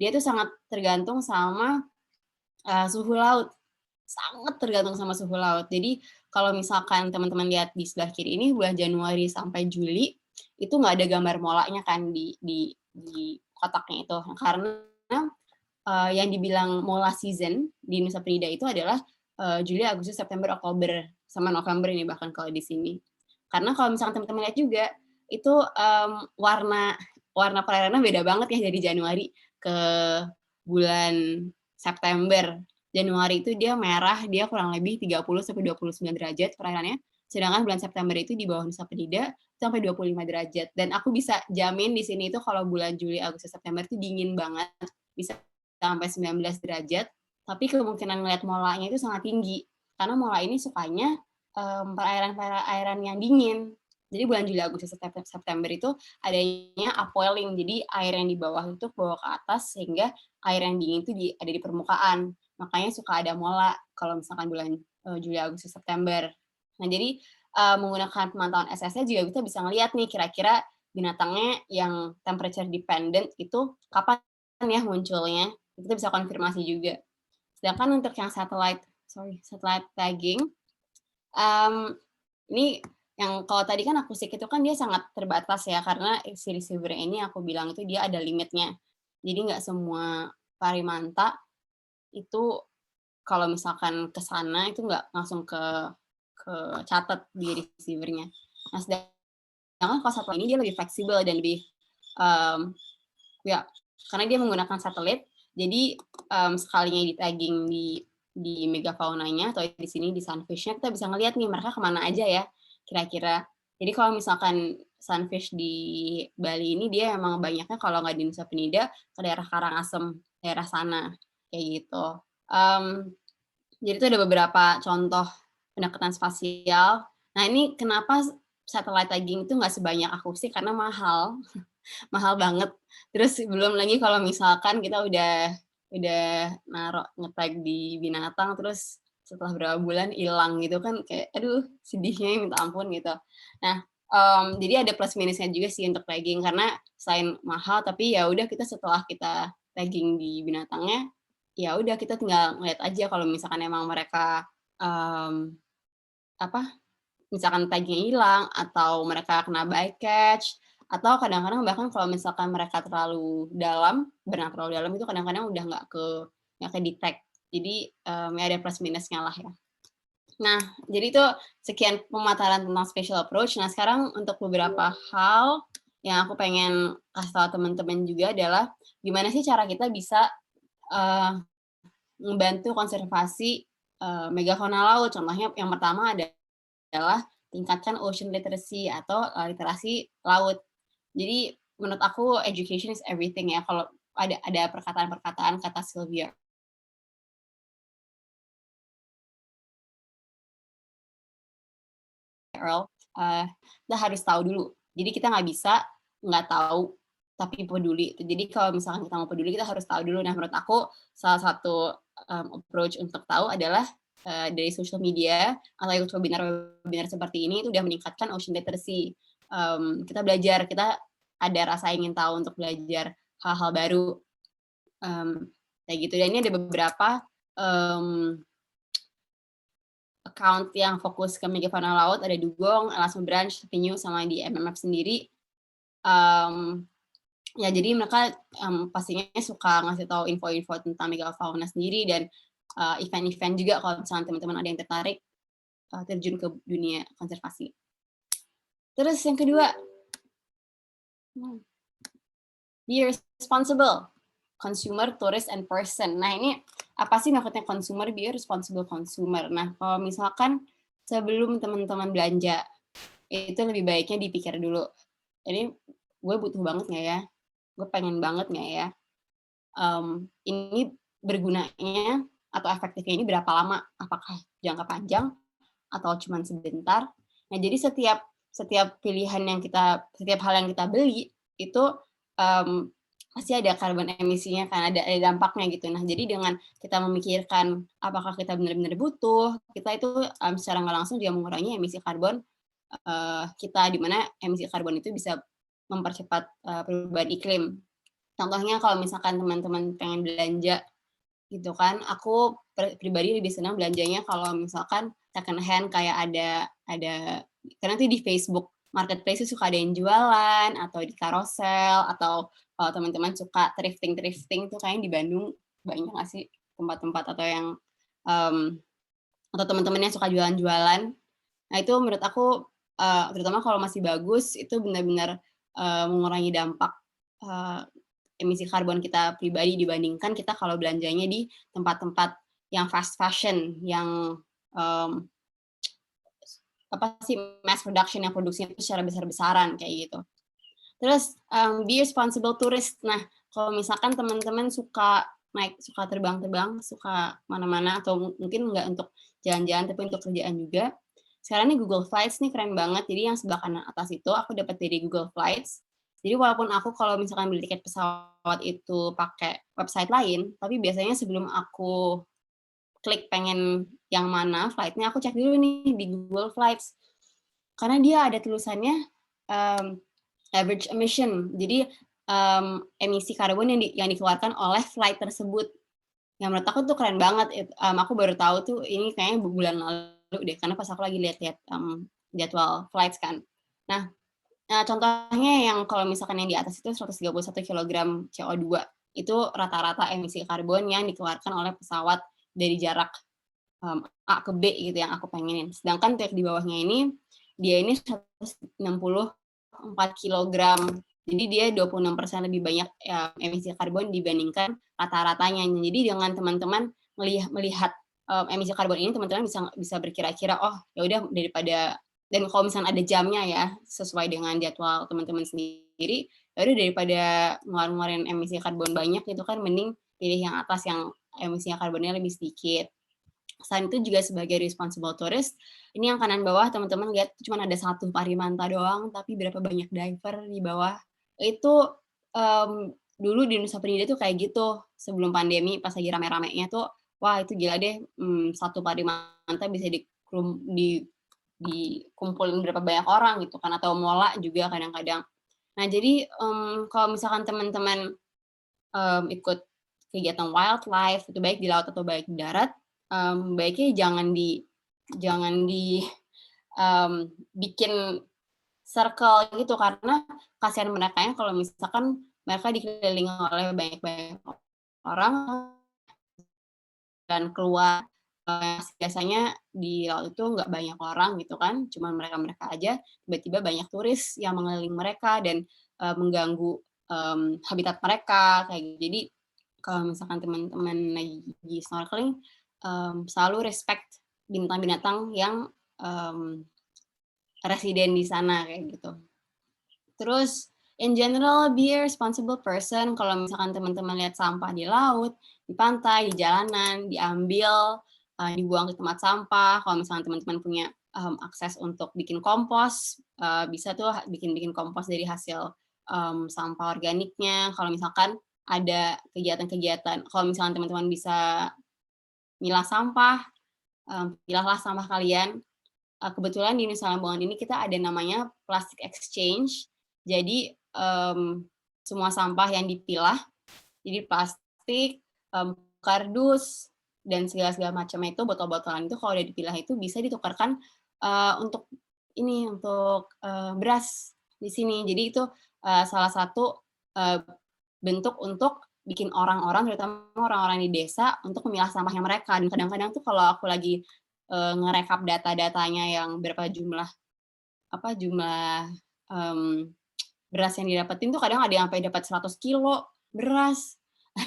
dia tuh sangat tergantung sama suhu laut. Sangat tergantung sama suhu laut. Jadi kalau misalkan teman-teman lihat di sebelah kiri ini, bulan Januari sampai Juli, itu nggak ada gambar molanya kan di kotaknya itu. Karena yang dibilang mola season di Nusa Penida itu adalah Juli, Agustus, September, Oktober, sama November ini bahkan kalau di sini. Karena kalau misalkan teman-teman lihat juga, itu warna perairannya beda banget ya dari Januari ke bulan September. Januari itu dia merah, dia kurang lebih 30-29 derajat perairannya. Sedangkan bulan September itu di bawah Nusa Penida sampai 25 derajat. Dan aku bisa jamin di sini itu kalau bulan Juli, Agustus, September itu dingin banget. Bisa sampai 19 derajat. Tapi kemungkinan ngeliat molanya itu sangat tinggi. Karena mola ini sukanya perairan yang dingin. Jadi bulan Juli, Agustus, September itu adanya upwelling. Jadi air yang di bawah itu bawa ke atas sehingga air yang dingin itu ada di permukaan. Makanya suka ada mola kalau misalkan bulan Juli, Agustus, September. Nah, jadi menggunakan pemantauan SST juga kita bisa ngelihat nih kira-kira binatangnya yang temperature dependent itu kapan ya munculnya. Kita bisa konfirmasi juga. Sedangkan untuk yang satellite tagging, ini yang kalau tadi kan akustik itu kan dia sangat terbatas ya, karena si receiver ini aku bilang itu dia ada limitnya. Jadi nggak semua parimanta itu kalau misalkan ke sana itu nggak langsung ke catat di receiver-nya. Nah, sedangkan kalau satelit ini dia lebih fleksibel dan lebih ya karena dia menggunakan satelit, jadi sekalinya di tagging di megafaunanya atau di sini di sunfish-nya kita bisa ngelihat nih mereka kemana aja ya kira-kira. Jadi kalau misalkan sunfish di Bali ini dia emang banyaknya kalau nggak di Nusa Penida ke daerah Karangasem, daerah sana kayak gitu. Jadi itu ada beberapa contoh pendekatan spasial. Nah, ini kenapa satellite tagging itu nggak sebanyak akustik, karena mahal. Mahal banget. Terus belum lagi kalau misalkan kita udah naruh ngetag di binatang, terus setelah berapa bulan hilang gitu kan, kayak aduh sedihnya minta ampun gitu. Nah, jadi ada plus minusnya juga sih untuk tagging, karena selain mahal, tapi ya udah kita setelah kita tagging di binatangnya, ya udah kita tinggal ngeliat aja kalau misalkan emang mereka misalkan taggingnya hilang atau mereka kena bycatch, atau kadang-kadang bahkan kalau misalkan mereka berenang terlalu dalam itu kadang-kadang udah nggak ke detect. Jadi ya ada plus minusnya lah ya. Nah, jadi itu sekian pemaparan tentang special approach. Nah, sekarang untuk beberapa hal yang aku pengen kasih tahu teman-teman juga adalah gimana sih cara kita bisa membantu konservasi megafauna laut. Contohnya yang pertama adalah tingkatkan ocean literacy atau literasi laut. Jadi menurut aku education is everything ya. Kalau ada perkataan-perkataan kata Sylvia Earle, kita harus tahu dulu. Jadi kita nggak bisa nggak tahu tapi peduli. Jadi kalau misalkan kita mau peduli, kita harus tahu dulu. Nah, menurut aku salah satu approach untuk tahu adalah dari social media atau ikut webinar seperti ini itu udah meningkatkan ocean literacy. Kita belajar, kita ada rasa ingin tahu untuk belajar hal-hal baru kayak gitu. Dan ini ada beberapa account yang fokus ke megafauna laut, ada Dugong, Erasmus Branch, Penyu, sama di MMF sendiri. Ya jadi mereka pastinya suka ngasih tahu info-info tentang megafauna sendiri dan event-event juga kalau misalnya teman-teman ada yang tertarik terjun ke dunia konservasi. Terus yang kedua, be responsible consumer, tourist, and person. Nah ini apa sih maksudnya consumer, be responsible consumer? Nah kalau misalkan sebelum teman-teman belanja, itu lebih baiknya dipikir dulu. Ini gue butuh banget nggak ya? Gue pengen banget nggak ya? Ini bergunanya atau efektifnya ini berapa lama? Apakah jangka panjang atau cuma sebentar? Nah jadi setiap pilihan yang setiap hal yang kita beli itu pasti ada karbon emisinya kan, ada dampaknya gitu. Nah, jadi dengan kita memikirkan apakah kita benar-benar butuh, kita itu secara nggak langsung juga mengurangi emisi karbon kita, di mana emisi karbon itu bisa mempercepat perubahan iklim. Contohnya kalau misalkan teman-teman pengen belanja gitu kan, aku pribadi lebih senang belanjanya kalau misalkan second hand kayak ada karena itu di Facebook Marketplace itu suka ada yang jualan, atau di carousel, atau kalau teman-teman suka thrifting tuh kayaknya di Bandung banyak nggak sih tempat-tempat atau yang atau teman-teman yang suka jualan-jualan. Nah itu menurut aku terutama kalau masih bagus itu benar-benar mengurangi dampak emisi karbon kita pribadi dibandingkan kita kalau belanjanya di tempat-tempat yang fast fashion, yang mass production, yang produksinya itu secara besar-besaran kayak gitu. Terus be responsible tourist. Nah, kalau misalkan teman-teman suka terbang-terbang, suka mana-mana, atau mungkin nggak untuk jalan-jalan tapi untuk kerjaan juga. Sekarang nih Google Flights nih keren banget. Jadi yang sebelah kanan atas itu aku dapat dari Google Flights. Jadi walaupun aku kalau misalkan beli tiket pesawat itu pakai website lain, tapi biasanya sebelum aku klik pengen yang mana flight-nya, aku cek dulu nih di Google Flights. Karena dia ada tulisannya average emission. Jadi emisi karbon yang dikeluarkan oleh flight tersebut. Yang menurut aku tuh keren banget. Aku baru tahu tuh ini kayaknya bulan lalu deh, karena pas aku lagi lihat-lihat jadwal flights kan. Nah, contohnya yang kalau misalkan yang di atas itu 131 kg CO2, itu rata-rata emisi karbon yang dikeluarkan oleh pesawat dari jarak A ke B gitu yang aku pengenin. Sedangkan untuk di bawahnya ini, dia ini 164 kg. Jadi dia 26% lebih banyak emisi karbon dibandingkan rata-ratanya. Jadi dengan teman-teman melihat emisi karbon ini, teman-teman bisa berkira-kira, oh ya udah daripada, dan kalau misalnya ada jamnya ya sesuai dengan jadwal teman-teman sendiri, ya udah daripada ngeluarin emisi karbon banyak itu kan mending pilih yang atas yang emisinya karbonnya lebih sedikit. Selain itu juga sebagai responsible tourist, ini yang kanan bawah teman-teman lihat cuma ada satu parimanta doang, tapi berapa banyak diver di bawah. Itu dulu di Nusa Penida tuh kayak gitu sebelum pandemi, pas lagi rame-ramenya tuh, wah itu gila deh, satu parimanta bisa dikumpulin berapa banyak orang gitu kan, atau mola juga kadang-kadang. Nah jadi kalau misalkan teman-teman ikut kegiatan wildlife, itu baik di laut atau baik di darat, baiknya jangan bikin circle gitu, karena kasihan mereka yang kalau misalkan mereka dikelilingi oleh banyak-banyak orang dan keluar, biasanya di laut itu nggak banyak orang gitu kan, cuma mereka aja, tiba-tiba banyak turis yang mengelilingi mereka dan mengganggu habitat mereka kayak gitu. Jadi kalau misalkan teman-teman lagi snorkeling, selalu respect bintang-binatang yang residen di sana kayak gitu. Terus in general be a responsible person. Kalau misalkan teman-teman lihat sampah di laut, di pantai, di jalanan, diambil, dibuang ke tempat sampah. Kalau misalkan teman-teman punya akses untuk bikin kompos, bisa tuh bikin kompos dari hasil sampah organiknya. Kalau misalkan ada kegiatan-kegiatan, kalau misalkan teman-teman bisa milah sampah, pilahlah sampah kalian. Kebetulan di Nusa Lembongan ini kita ada namanya plastic exchange. Jadi semua sampah yang dipilah, jadi plastik, kardus, dan segala macamnya itu, botol-botolan itu kalau udah dipilah itu bisa ditukarkan untuk beras di sini. Jadi itu salah satu bentuk untuk bikin orang-orang, terutama orang-orang di desa, untuk memilah sampahnya mereka. Dan kadang-kadang tuh kalau aku lagi ngerekap data-datanya yang berapa jumlah beras yang didapetin tuh, kadang ada yang sampai dapat 100 kilo beras,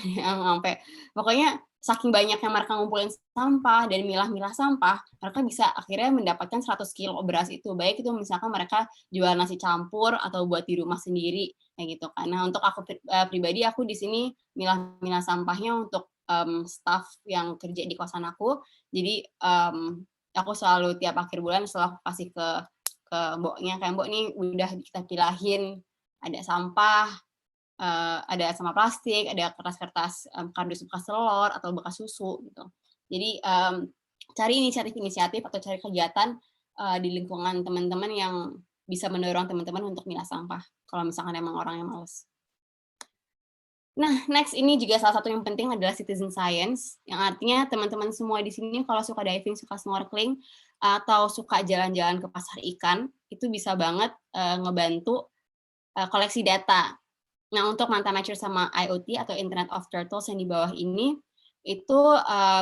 yang sampai pokoknya saking banyaknya mereka ngumpulin sampah dan milah-milah sampah, mereka bisa akhirnya mendapatkan 100 kilo beras itu. Baik itu misalkan mereka jual nasi campur atau buat di rumah sendiri kayak gitu kan. Nah, untuk aku pribadi, aku di sini milah-milah sampahnya untuk staff yang kerja di kosan aku. Jadi aku selalu tiap akhir bulan selalu kasih ke Mboknya, kayak Mbok nih udah kita pilahin, ada sampah plastik, ada kertas-kertas kardus bekas telur atau bekas susu gitu. Jadi cari inisiatif-inisiatif atau cari kegiatan di lingkungan teman-teman yang bisa mendorong teman-teman untuk milah sampah, kalau misalkan emang orang yang males. Nah, next ini juga salah satu yang penting adalah citizen science, yang artinya teman-teman semua di sini kalau suka diving, suka snorkeling, atau suka jalan-jalan ke pasar ikan, itu bisa banget ngebantu koleksi data. Nah, untuk Manta Mature sama IoT atau Internet of Turtles yang di bawah ini, itu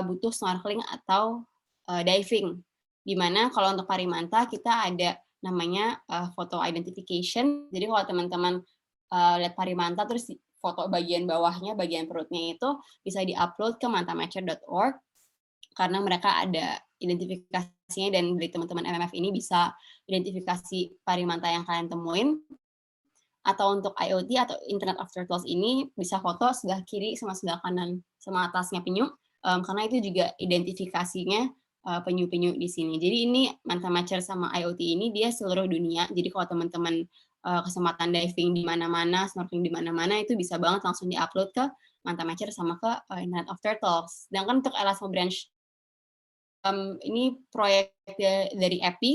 butuh snorkeling atau diving. Dimana kalau untuk Parimanta kita ada namanya photo identification. Jadi kalau teman-teman lihat Parimanta terus foto bagian bawahnya, bagian perutnya itu bisa di-upload ke mantamature.org karena mereka ada identifikasinya, dan dari teman-teman MMF ini bisa identifikasi Parimanta yang kalian temuin. Atau untuk IoT atau Internet of Turtles ini bisa foto sebelah kiri sama sebelah kanan sama atasnya penyu, karena itu juga identifikasinya penyu-penyu di sini. Jadi ini Manta Mature sama IoT ini dia seluruh dunia. Jadi kalau teman-teman kesempatan diving di mana-mana, snorkeling di mana-mana, itu bisa banget langsung di-upload ke Manta Mature sama ke Internet of Turtles. Sedangkan untuk Elasmo Branch, ini proyek dari EPI,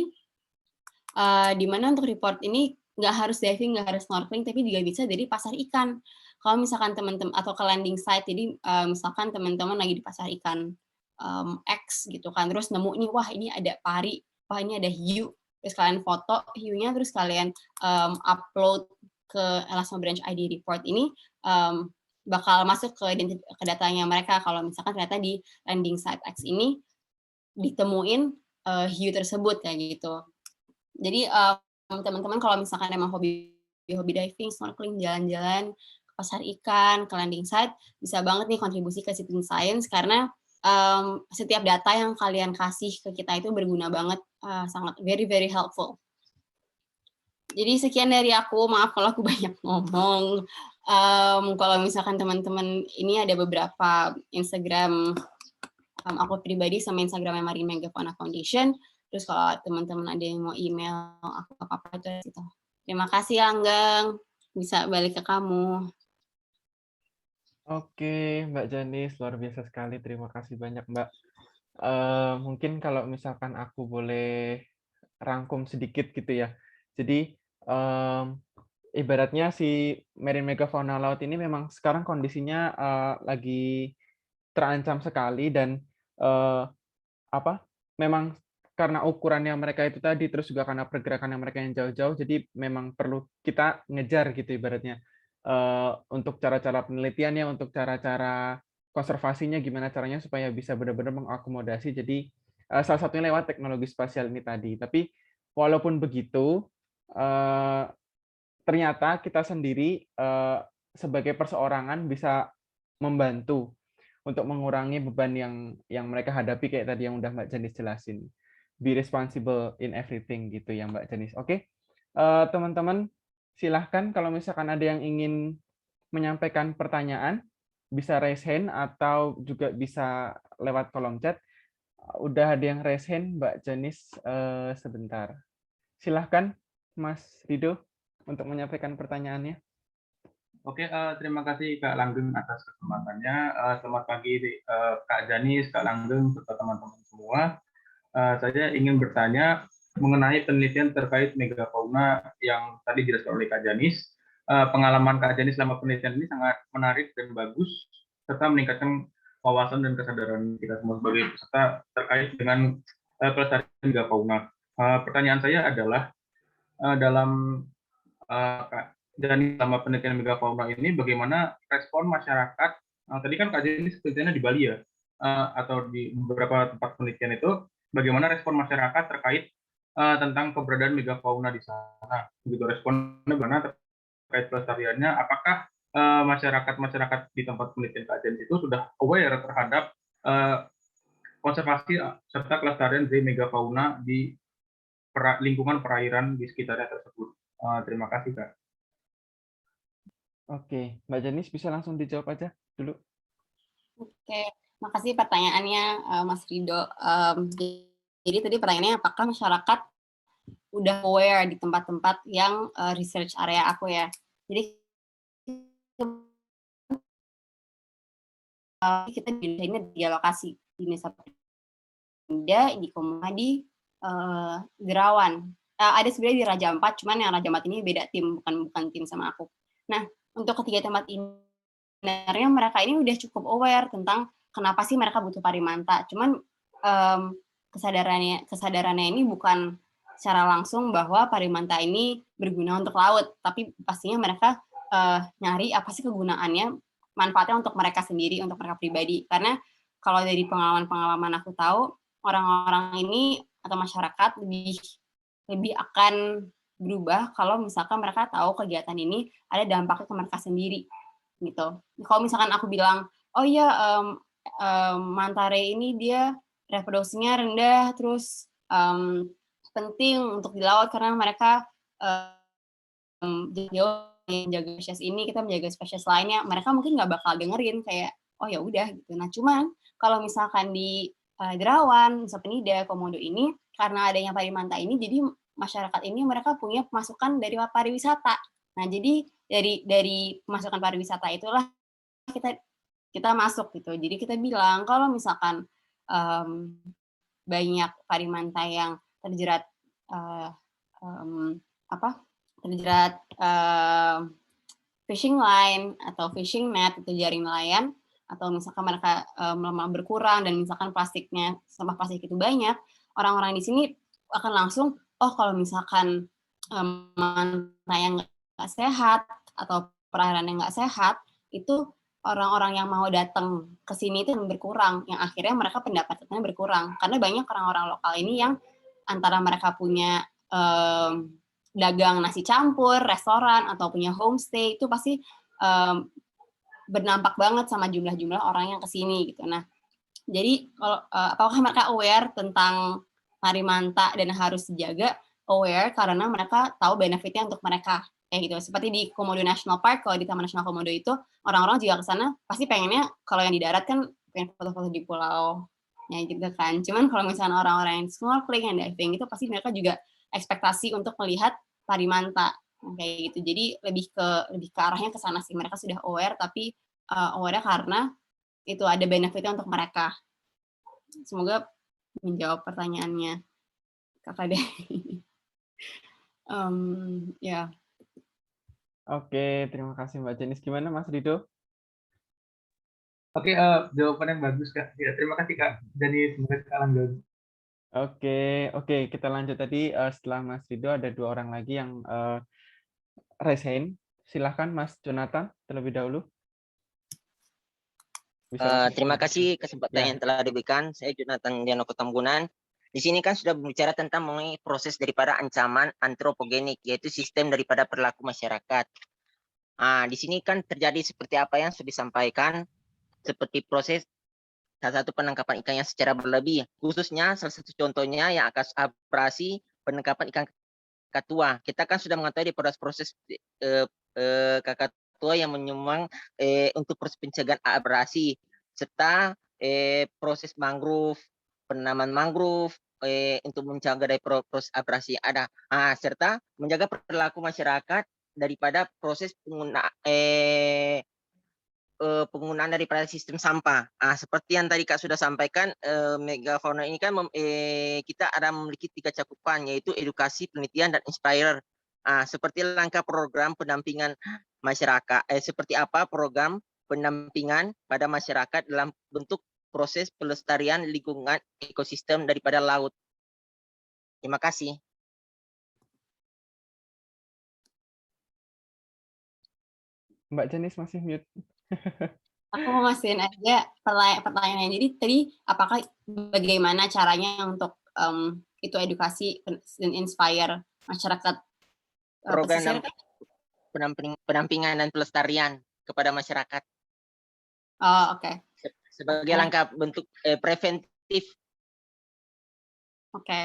di mana untuk report ini nggak harus diving, nggak harus snorkeling, tapi juga bisa dari pasar ikan. Kalau misalkan teman-teman atau ke landing site, jadi misalkan teman-teman lagi di pasar ikan X gitu kan, terus nemu nih, wah ini ada pari, wah ini ada hiu, terus kalian foto hiunya, terus kalian upload ke Elasmo Branch ID report ini, bakal masuk ke datanya mereka. Kalau misalkan ternyata di landing site X ini ditemuin hiu tersebut kayak gitu. Jadi teman-teman kalau misalkan emang hobi diving, snorkeling, jalan-jalan ke pasar ikan, ke landing site, bisa banget nih kontribusi ke citizen science, karena setiap data yang kalian kasih ke kita itu berguna banget, sangat very helpful. Jadi sekian dari aku, maaf kalau aku banyak ngomong. Kalau misalkan teman-teman ini ada beberapa Instagram aku pribadi sama Instagramnya Marine Megafauna Foundation. Terus kalau teman-teman ada yang mau email aku apa-apa itu. Terima kasih Langgeng, bisa balik ke kamu. Oke, Mbak Janis, luar biasa sekali. Terima kasih banyak, Mbak. Mungkin kalau misalkan aku boleh rangkum sedikit gitu ya. Jadi ibaratnya si Marine Megafauna laut ini memang sekarang kondisinya lagi terancam sekali, dan memang karena ukurannya mereka itu tadi, terus juga karena pergerakannya mereka yang jauh-jauh, jadi memang perlu kita ngejar gitu ibaratnya. Untuk cara-cara penelitiannya, untuk cara-cara konservasinya, gimana caranya supaya bisa benar-benar mengakomodasi. Jadi salah satunya lewat teknologi spasial ini tadi. Tapi walaupun begitu, ternyata kita sendiri sebagai perseorangan bisa membantu untuk mengurangi beban yang mereka hadapi, kayak tadi yang udah Mbak Janis jelasin. Be responsible in everything gitu ya Mbak Janis. Oke, teman-teman silahkan kalau misalkan ada yang ingin menyampaikan pertanyaan, bisa raise hand atau juga bisa lewat kolom chat. Udah ada yang raise hand, Mbak Janis, sebentar. Silahkan Mas Rido untuk menyampaikan pertanyaannya. Oke, terima kasih Kak Langgeng atas kesempatannya. Selamat pagi Kak Janis, Kak Langgeng, serta teman-teman semua. Saya ingin bertanya mengenai penelitian terkait megafauna yang tadi dijelaskan oleh Kak Janis. Pengalaman Kak Janis selama penelitian ini sangat menarik dan bagus, serta meningkatkan wawasan dan kesadaran kita semua sebagai peserta terkait dengan pelestarian megafauna. Pertanyaan saya adalah dalam dan selama penelitian megafauna ini bagaimana respon masyarakat? Tadi kan Kak Jenis penelitiannya di Bali ya, atau di beberapa tempat penelitian itu, bagaimana respon masyarakat terkait tentang keberadaan megafauna di sana? Begitu responnya bagaimana terkait pelestariannya? Apakah masyarakat di tempat penelitian Kak Jenis itu sudah aware terhadap konservasi serta kelestarian dari megafauna di lingkungan perairan di sekitarnya tersebut? Terima kasih Kak. Oke, Mbak Janis bisa langsung dijawab aja dulu. Oke, makasih pertanyaannya Mas Rido. Jadi tadi pertanyaannya apakah masyarakat udah aware di tempat-tempat yang research area aku ya. Jadi kita di ini 3 lokasi di Nusa Penida, di Komodo, di Derawan. Ada sebenarnya di Raja Ampat, cuman yang Raja Ampat ini beda tim, bukan tim sama aku. Nah, untuk ketiga tempat ini sebenarnya mereka ini udah cukup aware tentang kenapa sih mereka butuh parimanta. Cuman kesadarannya ini bukan secara langsung bahwa parimanta ini berguna untuk laut, tapi pastinya mereka nyari apa sih kegunaannya, manfaatnya untuk mereka sendiri, untuk mereka pribadi. Karena kalau dari pengalaman aku tahu, orang-orang ini atau masyarakat lebih akan berubah kalau misalkan mereka tahu kegiatan ini ada dampaknya ke mereka sendiri gitu. Kalau misalkan aku bilang, oh iya manta ray ini dia reproduksinya rendah, terus penting untuk di laut karena mereka menjaga spesies ini, kita menjaga spesies lainnya, mereka mungkin nggak bakal dengerin kayak, oh ya udah gitu. Nah cuman kalau misalkan di Derawan, Nusa Penida, Komodo ini karena adanya parimanta ini, jadi masyarakat ini mereka punya pemasukan dari pariwisata. Nah, jadi dari pemasukan pariwisata itulah kita masuk gitu. Jadi kita bilang kalau misalkan banyak parimanta yang terjerat fishing line atau fishing net itu jaring nelayan, atau misalkan mereka melemah berkurang dan misalkan sampah plastik itu banyak, orang-orang di sini akan langsung, oh kalau misalkan manta yang nggak sehat atau perairan yang nggak sehat, itu orang-orang yang mau datang ke sini itu berkurang, yang akhirnya mereka pendapatannya berkurang. Karena banyak orang-orang lokal ini yang antara mereka punya dagang nasi campur, restoran, atau punya homestay, itu pasti berdampak banget sama jumlah-jumlah orang yang ke sini gitu. Nah, jadi kalau apakah mereka aware tentang parimanta dan harus dijaga? Aware karena mereka tahu benefitnya untuk mereka kayak gitu. Seperti di Komodo National Park, kalau di Taman Nasional Komodo itu orang-orang juga ke sana pasti pengennya kalau yang di darat kan pengen foto-foto di pulau ya gitu kan. Cuman kalau misalnya orang-orang yang snorkeling and diving itu pasti mereka juga ekspektasi untuk melihat parimanta kayak gitu. Jadi lebih ke arahnya ke sana sih. Mereka sudah aware tapi aware-nya karena itu ada benefitnya untuk mereka. Semoga menjawab pertanyaannya Kakak Dewi. Ya. Oke, terima kasih Mbak Janis. Gimana Mas Rido? Oke, jawaban yang bagus Kak. Ya, terima kasih Kak. Jadi semoga kalian dulu. Oke, kita lanjut tadi. Setelah Mas Rido ada 2 orang lagi yang raise hand. Silahkan Mas Jonathan terlebih dahulu. Terima kasih kesempatan yang telah diberikan. Saya Jonathan Diano Tambunan. Di sini kan sudah berbicara tentang mengenai proses daripada ancaman antropogenik, yaitu sistem daripada perilaku masyarakat. Di sini kan terjadi seperti apa yang sudah disampaikan, seperti proses salah satu penangkapan ikan yang secara berlebih, khususnya salah satu contohnya yang akan operasi penangkapan ikan kakatua. Kita kan sudah mengetahui di proses kakatua yang menyumbang untuk proses pencegahan abrasi, serta proses mangrove, penanaman mangrove untuk mencegah dari proses abrasi yang ada, serta menjaga perilaku masyarakat daripada proses penggunaan daripada sistem sampah. Seperti yang tadi Kak sudah sampaikan, megafauna ini kan kita ada memiliki 3 cakupan, yaitu edukasi, penelitian, dan inspire. Seperti langkah program pendampingan masyarakat, seperti apa program pendampingan pada masyarakat dalam bentuk proses pelestarian lingkungan ekosistem daripada laut. Terima kasih. Mbak Janis masih mute. Aku mau masukin aja pertanyaannya. Jadi tadi apakah bagaimana caranya untuk itu edukasi dan inspire masyarakat Program pesisir? pendampingan dan pelestarian kepada masyarakat. Oh, oke. Sebagai langkah bentuk preventif. Oke.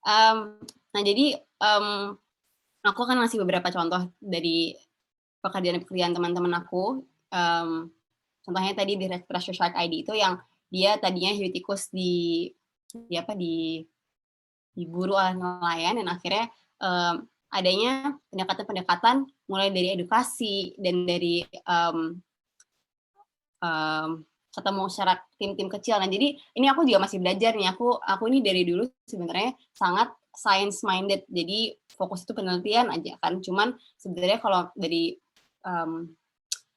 Nah, jadi aku akan ngasih beberapa contoh dari pekerjaan teman-teman aku. Contohnya tadi di Rescue Shark ID itu yang dia tadinya hiu tikus diburu oleh nelayan, dan akhirnya adanya pendekatan-pendekatan mulai dari edukasi dan dari ketemu secara tim-tim kecil. Nah, jadi ini aku juga masih belajar nih. Aku ini dari dulu sebenarnya sangat science minded. Jadi fokus itu penelitian aja kan. Cuman sebenarnya kalau dari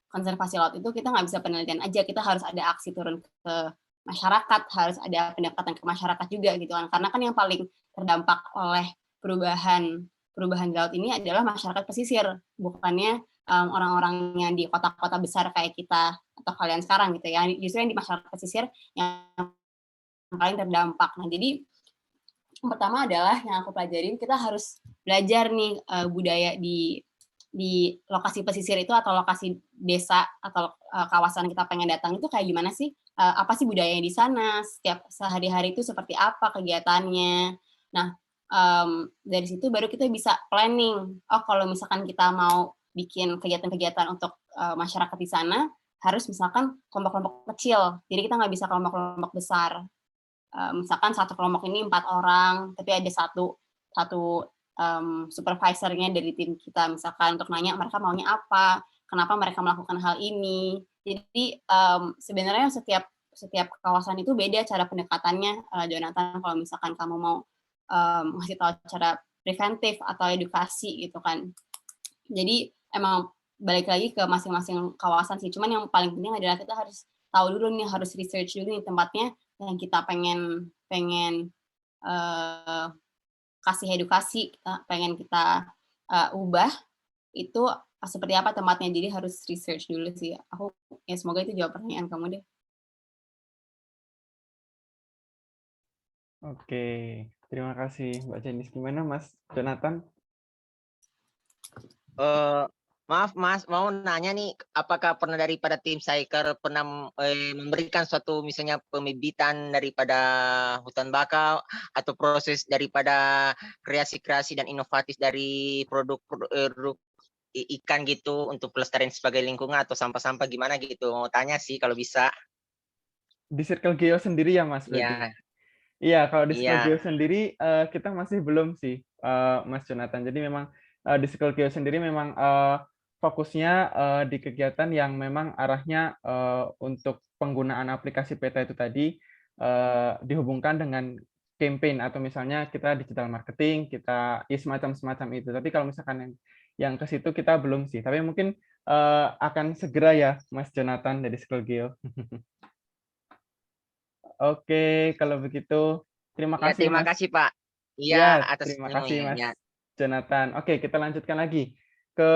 konservasi laut itu kita nggak bisa penelitian aja, kita harus ada aksi turun ke masyarakat, harus ada pendekatan ke masyarakat juga gitu kan. Karena kan yang paling terdampak oleh perubahan di laut ini adalah masyarakat pesisir, bukannya orang-orang yang di kota-kota besar kayak kita atau kalian sekarang gitu ya. Justru yang di masyarakat pesisir yang paling terdampak. Nah, jadi yang pertama adalah yang aku pelajarin, kita harus belajar nih budaya di lokasi pesisir itu atau lokasi desa atau kawasan kita pengen datang itu kayak gimana sih? Apa sih budayanya di sana? Setiap sehari-hari itu seperti apa kegiatannya? Nah, dari situ baru kita bisa planning. Oh, kalau misalkan kita mau bikin kegiatan-kegiatan untuk masyarakat di sana, harus misalkan kelompok-kelompok kecil. Jadi kita nggak bisa kelompok-kelompok besar. Misalkan satu kelompok ini 4 orang, tapi ada satu supervisornya dari tim kita, misalkan untuk nanya mereka maunya apa, kenapa mereka melakukan hal ini. Jadi sebenarnya setiap kawasan itu beda cara pendekatannya, Jonathan, kalau misalkan kamu mau ngasih tahu cara preventif atau edukasi gitu kan. Jadi emang balik lagi ke masing-masing kawasan sih. Cuman yang paling penting adalah kita harus tahu dulu nih, harus research dulu nih tempatnya yang kita pengen kasih edukasi, pengen kita ubah itu seperti apa tempatnya. Jadi harus research dulu sih. Aku ya semoga itu jawab pertanyaan kamu deh. Oke, terima kasih Mbak Janis. Gimana Mas Jonathan? Maaf Mas, mau nanya nih, apakah pernah daripada tim Cyker pernah memberikan suatu misalnya pembibitan daripada hutan bakau atau proses daripada kreasi-kreasi dan inovatif dari produk ikan gitu untuk pelestarian sebagai lingkungan atau sampah-sampah gimana gitu? Mau tanya sih kalau bisa. Di Circle Geo sendiri ya Mas? Iya. Iya, kalau di Circle Geo sendiri kita masih belum sih Mas Jonathan. Jadi memang di Circle Geo sendiri memang fokusnya di kegiatan yang memang arahnya untuk penggunaan aplikasi peta itu tadi dihubungkan dengan campaign atau misalnya kita digital marketing, kita ya semacam itu. Tapi kalau misalkan yang ke situ kita belum sih. Tapi mungkin akan segera ya Mas Jonathan dari Circle Geo. Oke, kalau begitu terima kasih Terima Mas. kasih Pak. Iya, atas terima kasih Mas ilmunya. Jonathan. Oke, kita lanjutkan lagi ke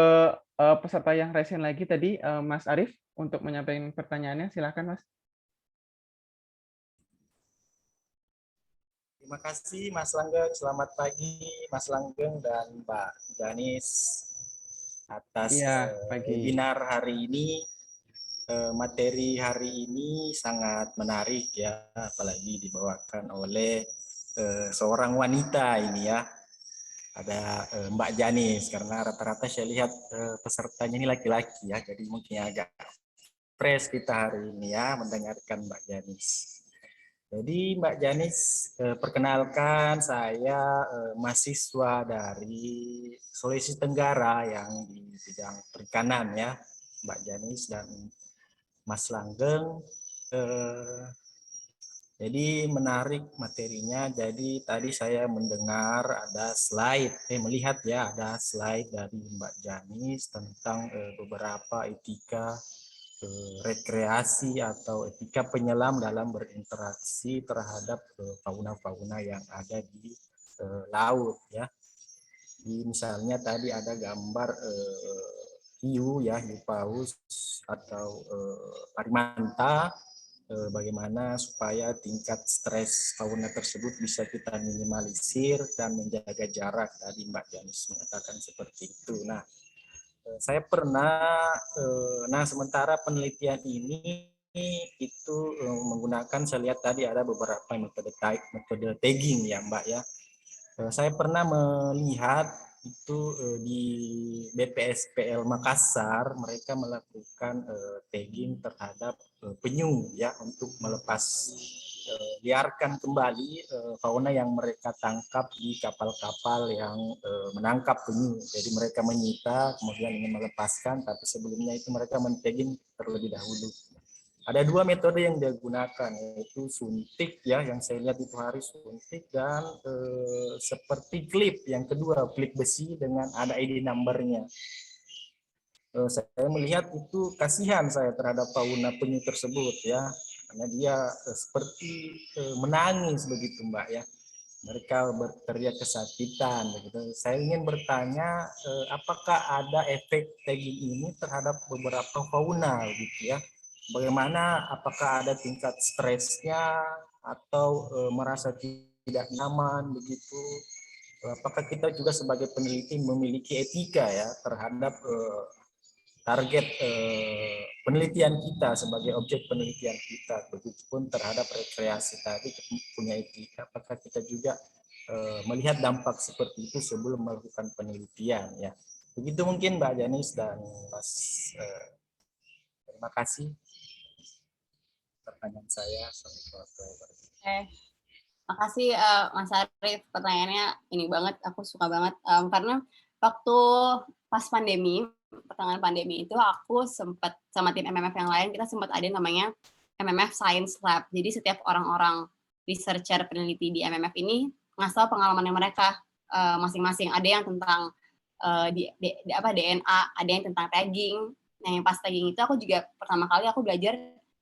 peserta yang resen lagi tadi, Mas Arief, untuk menyampaikan pertanyaannya. Silakan Mas. Terima kasih Mas Langgeng. Selamat pagi Mas Langgeng dan Mbak Janis atas webinar hari ini. Materi hari ini sangat menarik ya, apalagi dibawakan oleh seorang wanita ini ya. Ada Mbak Janis, karena rata-rata saya lihat pesertanya ini laki-laki ya, jadi mungkin agak fresh kita hari ini ya mendengarkan Mbak Janis. Jadi Mbak Janis, perkenalkan saya mahasiswa dari Sulawesi Tenggara yang di bidang perikanan ya, Mbak Janis dan Mas Langgeng. Jadi menarik materinya. Jadi tadi saya mendengar ada slide, melihat ya ada slide dari Mbak Janis tentang beberapa etika rekreasi atau etika penyelam dalam berinteraksi terhadap fauna-fauna yang ada di laut ya. Di, misalnya tadi ada gambar hiu ya, hiu paus atau parimanta, bagaimana supaya tingkat stres fauna tersebut bisa kita minimalisir dan menjaga jarak, tadi Mbak Janis mengatakan seperti itu. Nah, saya pernah, nah sementara penelitian ini itu menggunakan, saya lihat tadi ada beberapa metode tagging ya Mbak ya. Saya pernah melihat itu di BPSPL Makassar, mereka melakukan tagging terhadap penyu ya, untuk melepas liarkan kembali fauna yang mereka tangkap di kapal-kapal yang menangkap penyu. Jadi mereka menyita kemudian ingin melepaskan, tapi sebelumnya itu mereka men-tagging terlebih dahulu. Ada dua metode yang digunakan, yaitu suntik ya, yang saya lihat itu hari suntik, dan seperti klip yang kedua, klip besi dengan ada ID number-nya. Saya melihat itu kasihan saya terhadap fauna penyu tersebut ya, karena dia seperti menangis begitu Mbak ya. Mereka berteriak kesakitan begitu. Saya ingin bertanya, apakah ada efek tagging ini terhadap beberapa fauna gitu ya? Bagaimana, apakah ada tingkat stresnya atau merasa tidak nyaman begitu? Apakah kita juga sebagai peneliti memiliki etika ya terhadap target penelitian kita, sebagai objek penelitian kita, begitupun terhadap rekreasi tadi punya etika? Apakah kita juga melihat dampak seperti itu sebelum melakukan penelitian ya? Begitu mungkin Mbak Janis dan Mas. Terima kasih pertanyaan saya. Makasih Mas Arif, pertanyaannya ini banget, aku suka banget karena waktu pas pandemi, pertengahan pandemi itu aku sempat sama tim MMF yang lain, kita sempat ada namanya MMF Science Lab. Jadi setiap orang-orang researcher peneliti di MMF ini ngasih tahu pengalamannya mereka masing-masing. Ada yang tentang DNA, ada yang tentang tagging. Nah, yang pas tagging itu aku juga pertama kali aku belajar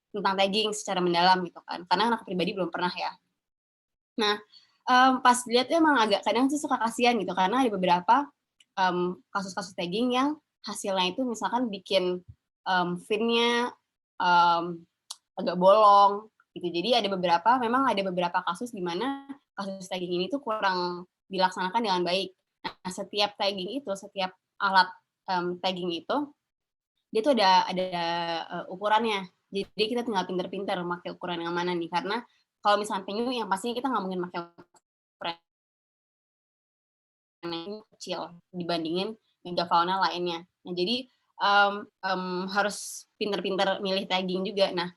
tentang tagging secara mendalam gitu kan, karena anak pribadi belum pernah ya. Nah, pas lihat emang agak kadang sih suka kasihan gitu, karena ada beberapa kasus-kasus tagging yang hasilnya itu misalkan bikin fin-nya agak bolong gitu. Jadi memang ada beberapa kasus di mana kasus tagging ini tuh kurang dilaksanakan dengan baik. Nah, setiap tagging itu, setiap alat tagging itu, dia tuh ada ukurannya. Jadi kita tinggal pinter-pinter pakai ukuran yang mana nih, karena kalau misalnya penyu yang pastinya kita nggak mungkin pakai ukuran yang kecil dibandingin megafauna lainnya. Nah, jadi harus pinter-pinter milih tagging juga. Nah,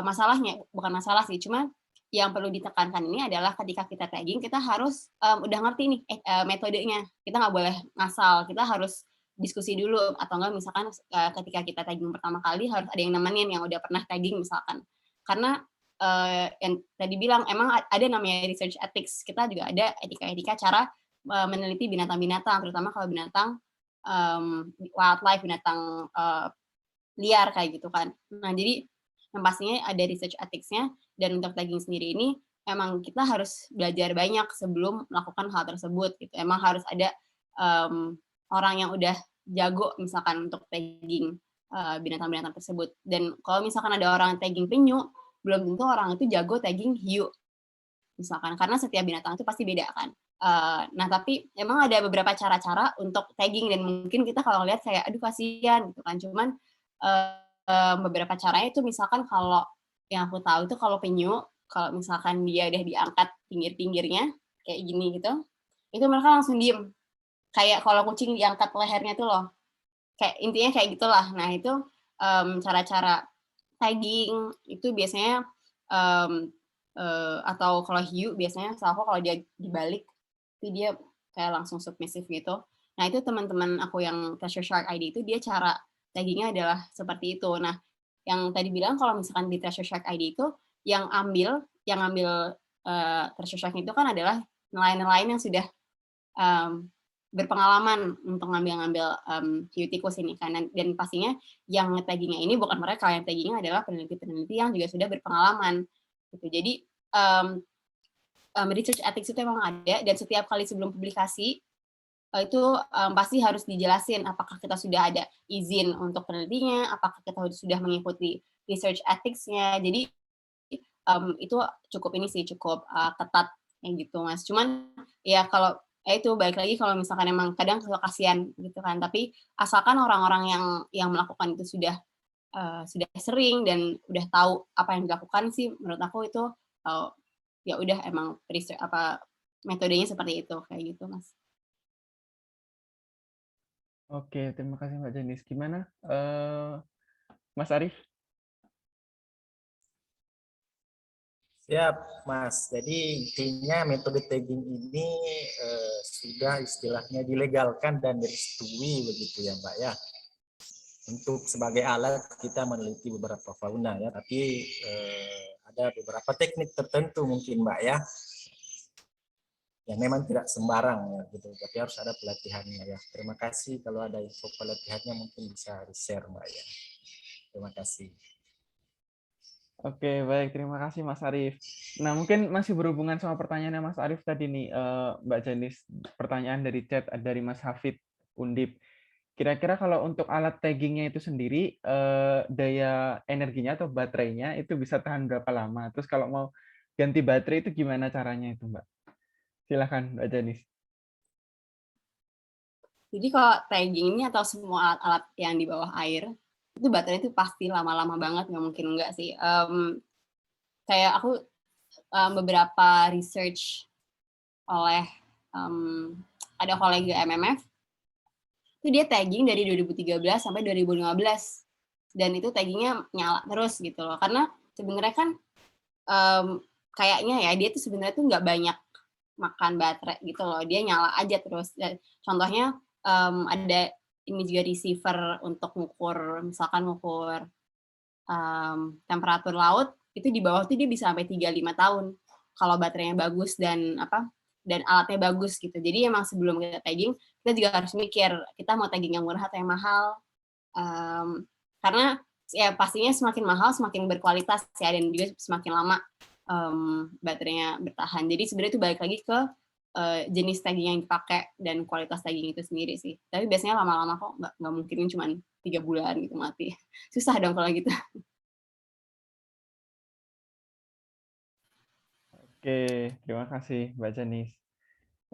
masalahnya bukan masalah sih, cuma yang perlu ditekankan ini adalah ketika kita tagging, kita harus udah ngerti nih metodenya. Kita nggak boleh ngasal, kita harus diskusi dulu, atau enggak misalkan ketika kita tagging pertama kali harus ada yang nemenin yang udah pernah tagging misalkan. Karena yang tadi bilang emang ada namanya research ethics, kita juga ada etika-etika cara meneliti binatang-binatang, terutama kalau binatang wildlife, binatang liar kayak gitu kan. Nah, jadi yang pastinya ada research ethics-nya, dan untuk tagging sendiri ini emang kita harus belajar banyak sebelum melakukan hal tersebut gitu. Emang harus ada orang yang udah jago misalkan untuk tagging binatang-binatang tersebut. Dan kalau misalkan ada orang tagging penyu, belum tentu orang itu jago tagging hiu misalkan, karena setiap binatang itu pasti beda kan. Nah, tapi emang ada beberapa cara-cara untuk tagging, dan mungkin kita kalau lihat kayak aduh kasihan gitu kan. Cuman beberapa caranya itu misalkan kalau yang aku tahu itu kalau penyu, kalau misalkan dia udah diangkat pinggir-pinggirnya kayak gini gitu, itu mereka langsung diem. Kayak kalau kucing diangkat lehernya tuh loh, kayak intinya kayak gitulah. Nah, itu cara-cara tagging itu biasanya atau kalau hiu biasanya setahu aku kalau dia dibalik itu dia kayak langsung submissive gitu. Nah itu teman-teman aku yang Treasure Shark ID itu dia cara taggingnya adalah seperti itu. Nah yang tadi bilang kalau misalkan di Treasure Shark ID itu yang ngambil Treasure Shark itu kan adalah nelayan-nelayan yang sudah berpengalaman untuk ngambil hiu tikus ini kan, dan pastinya yang taggingnya ini bukan mereka, yang taggingnya adalah peneliti-peneliti yang juga sudah berpengalaman gitu. Jadi research ethics itu memang ada, dan setiap kali sebelum publikasi itu pasti harus dijelasin apakah kita sudah ada izin untuk penelitinya, apakah kita sudah mengikuti research ethics-nya. Jadi itu cukup ketat yang gitu Mas. Cuman ya kalau itu balik lagi kalau misalkan emang kadang kasihan gitu kan, tapi asalkan orang-orang yang melakukan itu sudah sering dan udah tahu apa yang dilakukan sih, menurut aku itu ya udah emang metodenya seperti itu kayak gitu Mas. Oke, terima kasih Mbak Janis. Gimana Mas Arief? Siap, Mas. Jadi intinya metode tagging ini sudah istilahnya dilegalkan dan disetujui begitu ya, Mbak ya. Untuk sebagai alat kita meneliti beberapa fauna ya, tapi ada beberapa teknik tertentu mungkin, Mbak ya. Yang memang tidak sembarang ya gitu, tapi harus ada pelatihannya ya. Terima kasih, kalau ada info pelatihannya mungkin bisa di-share Mbak ya. Terima kasih. Oke, baik. Terima kasih Mas Arief. Nah, mungkin masih berhubungan sama pertanyaannya Mas Arief tadi nih, Mbak Janis. Pertanyaan dari chat dari Mas Hafid Undip. Kira-kira kalau untuk alat taggingnya itu sendiri, daya energinya atau baterainya itu bisa tahan berapa lama? Terus kalau mau ganti baterai itu gimana caranya itu, Mbak? Silakan Mbak Janis. Jadi kalau tagging ini atau semua alat-alat yang di bawah air, itu baterai itu pasti lama-lama banget, nggak mungkin enggak sih. Kayak aku beberapa research oleh ada kolega MMF, itu dia tagging dari 2013 sampai 2015. Dan itu taggingnya nyala terus gitu loh. Karena sebenarnya kan kayaknya ya dia tuh sebenarnya tuh nggak banyak makan baterai gitu loh, dia nyala aja terus. Contohnya ada ini juga receiver untuk misalkan ngukur temperatur laut, itu di bawah tuh dia bisa sampai 3-5 tahun kalau baterainya bagus dan alatnya bagus gitu. Jadi emang sebelum kita tagging, kita juga harus mikir kita mau tagging yang murah atau yang mahal, karena ya pastinya semakin mahal semakin berkualitas ya, dan juga semakin lama baterainya bertahan. Jadi sebenarnya itu balik lagi ke jenis tagging yang dipakai dan kualitas tagging itu sendiri sih. Tapi biasanya lama-lama kok, nggak mungkin cuma 3 bulan gitu mati. Susah dong kalau gitu. Oke, terima kasih Mbak Janis.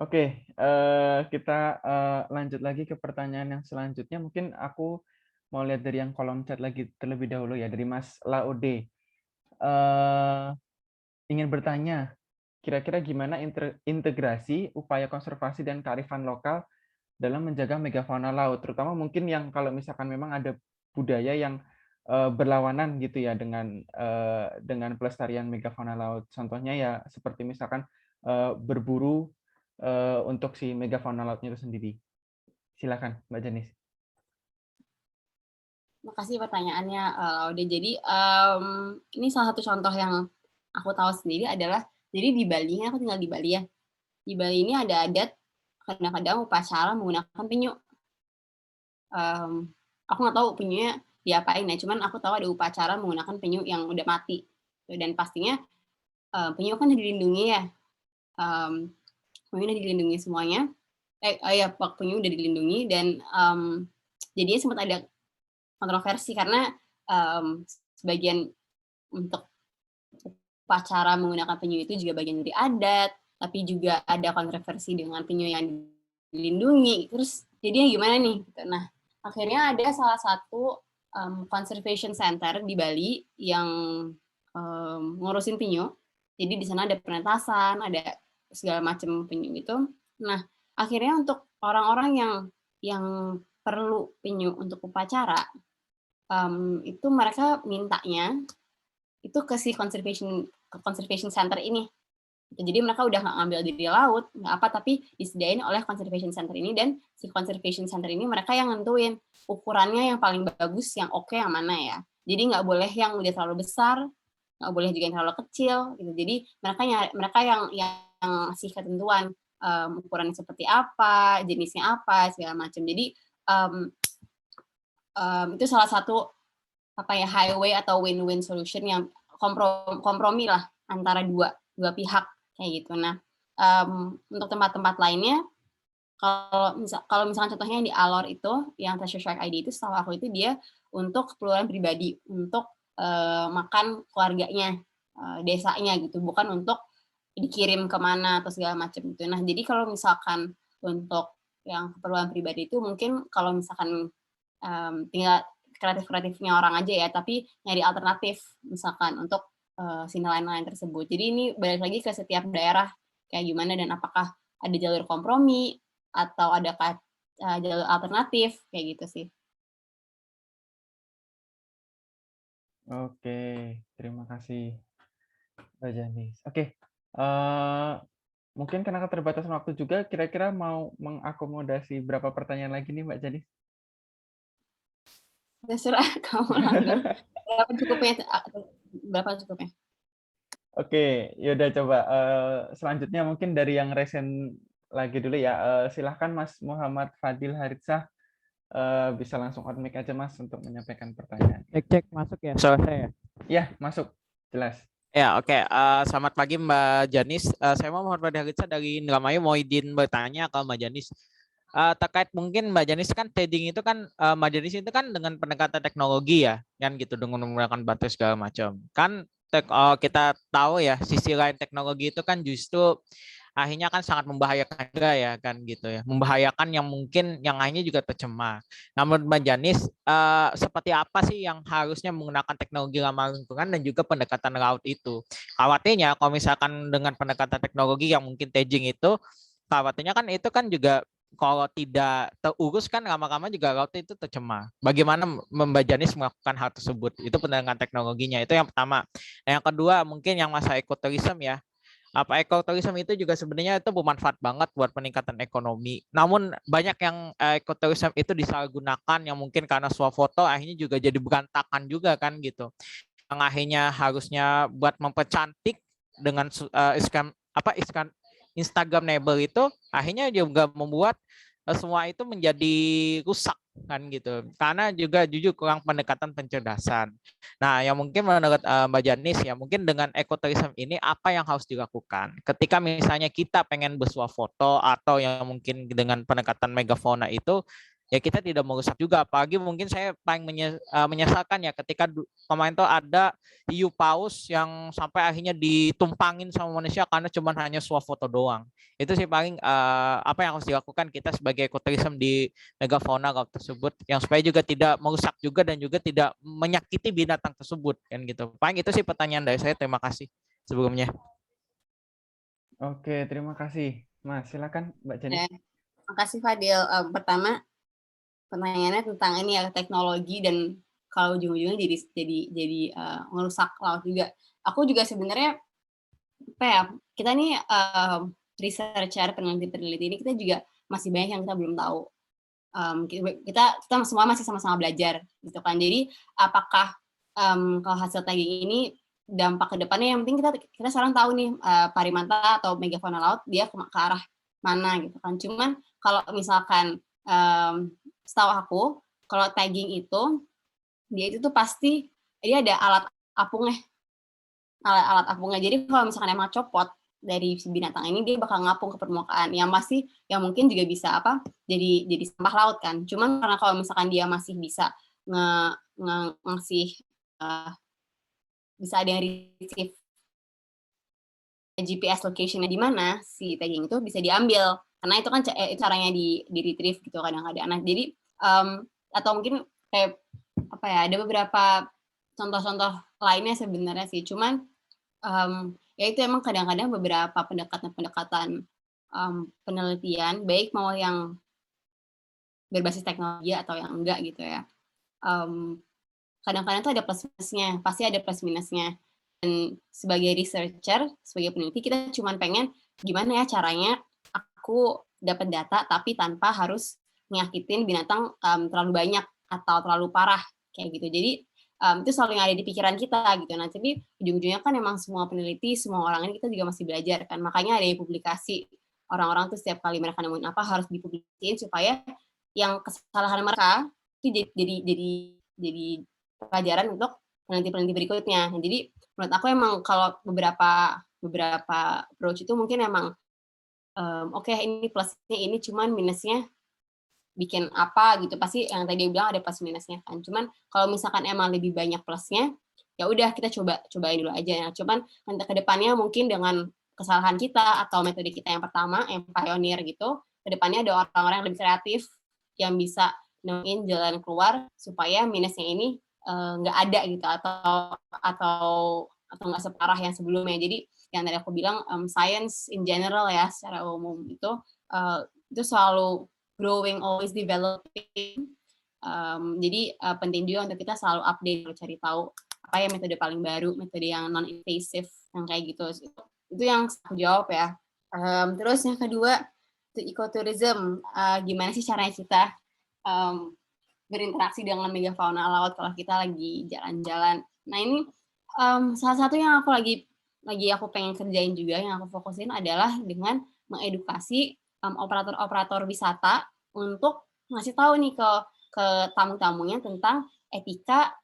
Oke, kita lanjut lagi ke pertanyaan yang selanjutnya. Mungkin aku mau lihat dari yang kolom chat lagi terlebih dahulu ya, dari Mas Laude. Ingin bertanya, kira-kira gimana integrasi upaya konservasi dan kearifan lokal dalam menjaga megafauna laut, terutama mungkin yang kalau misalkan memang ada budaya yang berlawanan gitu ya dengan pelestarian megafauna laut. Contohnya ya seperti misalkan berburu untuk si megafauna lautnya itu sendiri. Silakan Mbak Janis. Makasih pertanyaannya, Laude. Jadi ini salah satu contoh yang aku tahu sendiri adalah, jadi di Bali, aku tinggal di Bali ya. Di Bali ini ada adat kadang-kadang upacara menggunakan penyu. Aku nggak tahu penyunya diapain ya, cuman aku tahu ada upacara menggunakan penyu yang udah mati. Dan pastinya penyu kan dilindungi ya. Penyu udah dilindungi semuanya. Penyu udah dilindungi, dan jadinya sempat ada kontroversi karena sebagian untuk upacara menggunakan penyu itu juga bagian dari adat, tapi juga ada kontroversi dengan penyu yang dilindungi. Terus jadinya gimana nih? Nah, akhirnya ada salah satu conservation center di Bali yang ngurusin penyu. Jadi di sana ada penetasan, ada segala macam penyu itu. Nah, akhirnya untuk orang-orang yang perlu penyu untuk upacara, itu mereka mintanya itu ke si conservation conservation center ini. Jadi mereka udah nggak ngambil dari laut, nggak apa, tapi disediain oleh conservation center ini, dan si conservation center ini mereka yang nentuin ukurannya yang paling bagus, yang oke yang mana ya. Jadi nggak boleh yang udah terlalu besar, nggak boleh juga yang terlalu kecil gitu. Jadi mereka yang ngasih ketentuan ukurannya seperti apa, jenisnya apa, segala macam. Jadi itu salah satu highway atau win-win solution yang kompromi lah antara dua pihak kayak gitu. Nah, untuk tempat-tempat lainnya, kalau misalkan contohnya yang di Alor itu, yang Treasure Shark ID itu, setahu aku itu dia untuk keperluan pribadi, untuk makan keluarganya, desanya gitu, bukan untuk dikirim kemana atau segala macam gitu. Nah, jadi kalau misalkan untuk yang keperluan pribadi itu mungkin kalau misalkan tinggal kreatif-kreatifnya orang aja ya, tapi nyari alternatif misalkan untuk si nelayan-nelayan tersebut. Jadi ini balik lagi ke setiap daerah kayak gimana, dan apakah ada jalur kompromi atau ada jalur alternatif kayak gitu sih. Oke, terima kasih Mbak Janis. Oke, mungkin karena keterbatasan waktu juga, kira-kira mau mengakomodasi berapa pertanyaan lagi nih Mbak Janis? Terserah kamu langsung. Berapa cukupnya? Oke, yaudah coba. Selanjutnya mungkin dari yang resen lagi dulu ya. Silahkan Mas Muhammad Fadil Haritsah, bisa langsung on mic aja Mas untuk menyampaikan pertanyaan. Cek masuk ya suara saya? Ya, masuk. Jelas. Ya, oke. Selamat pagi Mbak Janis. Saya Muhammad Fadil Haritsah dari Indramayu, mau izin bertanya ke Mbak Janis. Terkait mungkin Mbak Janis kan trading itu kan Mbak Janis itu kan dengan pendekatan teknologi ya, kan gitu, dengan menggunakan baterai segala macam. Kan kita tahu ya, sisi lain teknologi itu kan justru akhirnya kan sangat membahayakan juga ya, kan gitu ya, membahayakan yang mungkin yang lainnya juga tercemar. Namun Mbak Janis, seperti apa sih yang harusnya menggunakan teknologi ramah lingkungan dan juga pendekatan laut itu? Khawatirnya kalau misalkan dengan pendekatan teknologi yang mungkin tagging itu, khawatirnya kan itu kan juga kalau tidak terurus kan lama-lama juga laut itu tercemar. Bagaimana Mbak Janis melakukan hal tersebut? Itu pendekatan teknologinya. Itu yang pertama. Nah, yang kedua mungkin yang masa ekoturism ya. Apa ekoturism itu juga sebenarnya itu bermanfaat banget buat peningkatan ekonomi. Namun banyak yang ekoturism itu disalahgunakan, yang mungkin karena swafoto akhirnya juga jadi berantakan juga kan gitu. Yang akhirnya harusnya buat mempercantik dengan Instagramable itu akhirnya juga membuat semua itu menjadi rusak kan gitu, karena juga jujur kurang pendekatan pencerdasan. Nah, yang mungkin menurut Mbak Janis ya, mungkin dengan ekoturism ini apa yang harus dilakukan ketika misalnya kita pengen bersuah foto, atau yang mungkin dengan pendekatan megafauna itu ya kita tidak merusak juga. Apalagi mungkin saya paling menyesalkan ya ketika kemarin tuh ada hiu paus yang sampai akhirnya ditumpangin sama manusia karena cuma hanya swafoto doang. Itu sih paling apa yang harus dilakukan kita sebagai ekoturism di megafauna laut tersebut, yang supaya juga tidak merusak juga dan juga tidak menyakiti binatang tersebut kan gitu. Paling itu sih pertanyaan dari saya. Terima kasih sebelumnya. Oke, terima kasih Mas. Silakan Mbak Janis. Terima kasih Fadil. Pertama, pertanyaannya tentang ini ya, teknologi, dan kalau ujung-ujungnya jadi merusak laut juga. Aku juga sebenarnya kita nih researcher, peneliti ini, kita juga masih banyak yang kita belum tahu. Kita semua masih sama-sama belajar gitu kan. Jadi apakah kalau hasil tagging ini dampak ke depannya, yang penting kita sekarang tahu nih parimanta atau megafauna laut dia ke arah mana gitu kan. Cuman kalau misalkan setahu aku, kalau tagging itu dia itu tuh pasti dia ada alat apungnya. Alat apungnya. Jadi kalau misalkan emang copot dari si binatang ini, dia bakal ngapung ke permukaan. Yang mungkin juga bisa jadi sampah laut kan. Cuman karena kalau misalkan dia masih bisa ngasih bisa ada yang receive GPS location-nya di mana, si tagging itu bisa diambil. Karena itu kan caranya di retrieve gitu kadang-kadang. Nah, jadi atau mungkin kayak ada beberapa contoh-contoh lainnya sebenarnya sih. Cuman ya itu emang kadang-kadang beberapa pendekatan penelitian, baik mau yang berbasis teknologi atau yang enggak gitu ya. Kadang-kadang tuh ada plus minusnya, pasti ada plus minusnya. sebagai researcher, sebagai peneliti, kita cuma pengen gimana ya caranya aku dapat data tapi tanpa harus nyakitin binatang terlalu banyak atau terlalu parah kayak gitu. Jadi itu selalu yang ada di pikiran kita gitu. Nah, tapi ujung-ujungnya kan emang semua peneliti, semua orang ini kita juga masih belajar kan. Makanya ada publikasi. Orang-orang tuh setiap kali mereka nemuin apa harus dipublikasiin supaya yang kesalahan mereka itu jadi pelajaran untuk peneliti-peneliti berikutnya. Nah, jadi menurut aku emang kalau beberapa approach itu mungkin emang oke, ini plusnya ini, cuman minusnya bikin apa gitu, pasti yang tadi dia bilang ada plus minusnya kan. Cuman kalau misalkan emang lebih banyak plusnya, ya udah kita cobain dulu aja. Nah, cuman nanti ke depannya mungkin dengan kesalahan kita atau metode kita yang pertama, yang pioneer gitu, ke depannya ada orang-orang yang lebih kreatif yang bisa nemuin jalan keluar supaya minusnya ini nggak ada gitu, atau nggak separah yang sebelumnya. Jadi yang tadi aku bilang science in general ya secara umum itu selalu growing, always developing. Jadi penting juga untuk kita selalu update, cari tahu apa ya metode paling baru, metode yang non-invasive, yang kayak gitu. Itu yang aku jawab ya. Terus yang kedua, itu ecotourism. Gimana sih caranya kita berinteraksi dengan megafauna laut kalau kita lagi jalan-jalan. Nah ini salah satu yang aku lagi aku pengen kerjain juga, yang aku fokusin adalah dengan mengedukasi operator-operator wisata untuk ngasih tahu nih ke tamu-tamunya tentang etika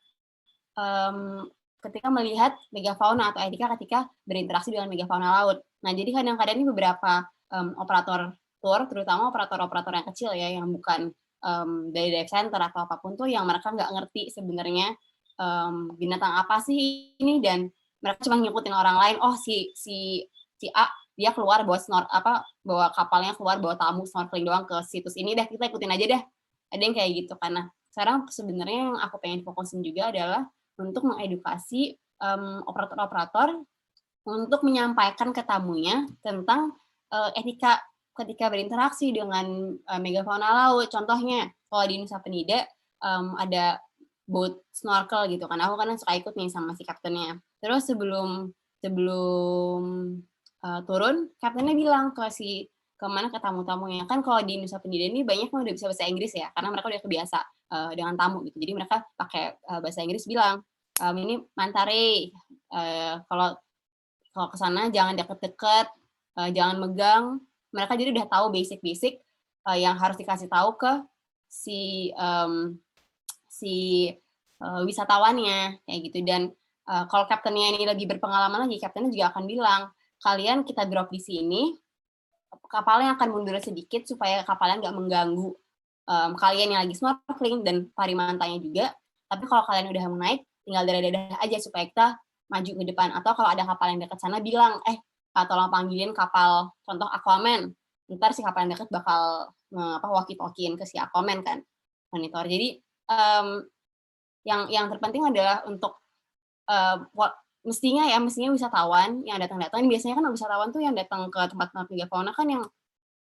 ketika melihat megafauna atau etika ketika berinteraksi dengan megafauna laut. Nah, jadi kadang-kadang ini beberapa operator tour, terutama operator-operator yang kecil ya, yang bukan dari dive center atau apapun tuh, yang mereka nggak ngerti sebenarnya binatang apa sih ini, dan mereka cuma ngikutin orang lain. Oh, si A dia keluar bawa kapalnya keluar bawa tamu snorkeling doang ke situs ini, dah kita ikutin aja dah. Ada yang kayak gitu. Karena sekarang sebenarnya yang aku pengen fokusin juga adalah untuk mengedukasi operator-operator untuk menyampaikan ke tamunya tentang etika ketika berinteraksi dengan megafauna laut. Contohnya kalau di Nusa Penida ada boat snorkel gitu kan, aku kan suka ikut nih sama si kaptennya. Terus sebelum turun, kaptennya bilang ke tamu-tamunya, kan kalau di Nusa Penida ini banyak yang udah bisa bahasa Inggris ya, karena mereka udah kebiasa dengan tamu gitu. Jadi mereka pakai bahasa Inggris bilang, ini Mantare, kalau ke sana jangan deket-deket, jangan megang. Mereka jadi udah tahu basic-basic yang harus dikasih tahu ke si wisatawannya kayak gitu. Dan kalau kaptennya ini lebih berpengalaman lagi, kaptennya juga akan bilang, kalian kita drop di sini, kapalnya akan mundur sedikit supaya kapalnya nggak mengganggu kalian yang lagi snorkeling dan parimantanya juga. Tapi kalau kalian udah mau naik, tinggal dadah-dadah aja supaya kita maju ke depan. Atau kalau ada kapal yang dekat sana, bilang, tolong panggilin kapal, contoh Aquaman. Ntar si kapal yang dekat bakal walkie-talkie-in ke si Aquaman kan, monitor. Jadi yang terpenting adalah untuk mestinya wisatawan yang datang, biasanya kan wisatawan tuh yang datang ke tempat-tempat megafauna kan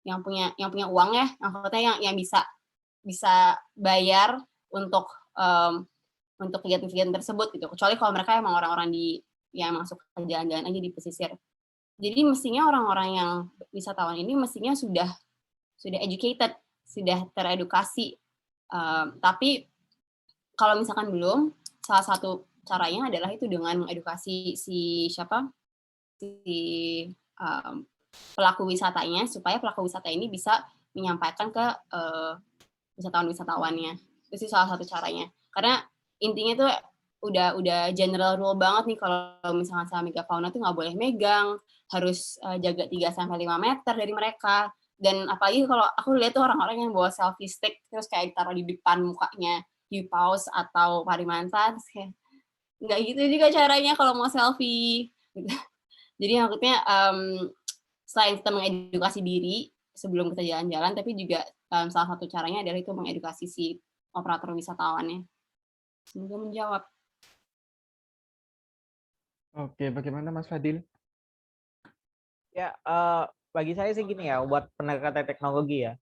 yang punya uang ya, maksudnya yang bisa bayar untuk kegiatan-kegiatan tersebut gitu. Kecuali kalau mereka emang orang-orang yang masuk ke jalan-jalan aja di pesisir. Jadi mestinya orang-orang yang wisatawan ini mestinya sudah educated, sudah teredukasi. Tapi kalau misalkan belum, salah satu caranya adalah itu dengan mengedukasi pelaku wisatanya, supaya pelaku wisata ini bisa menyampaikan ke wisatawan-wisatawannya. Itu sih salah satu caranya. Karena intinya tuh udah general rule banget nih, kalau misalkan sama megafauna tuh nggak boleh megang, harus jaga 3-5 meter dari mereka. Dan apalagi kalau aku lihat tuh orang-orang yang bawa selfie stick terus kayak ditaruh di depan mukanya hiu paus atau parimanta, terus kayak nggak gitu juga caranya kalau mau selfie. Jadi maksudnya selain kita mengedukasi diri sebelum kita jalan-jalan, tapi juga salah satu caranya adalah itu mengedukasi si operator wisatawannya. Semoga menjawab. Oke, bagaimana Mas Fadil? Ya, bagi saya sih gini ya, buat pendekatan teknologi ya.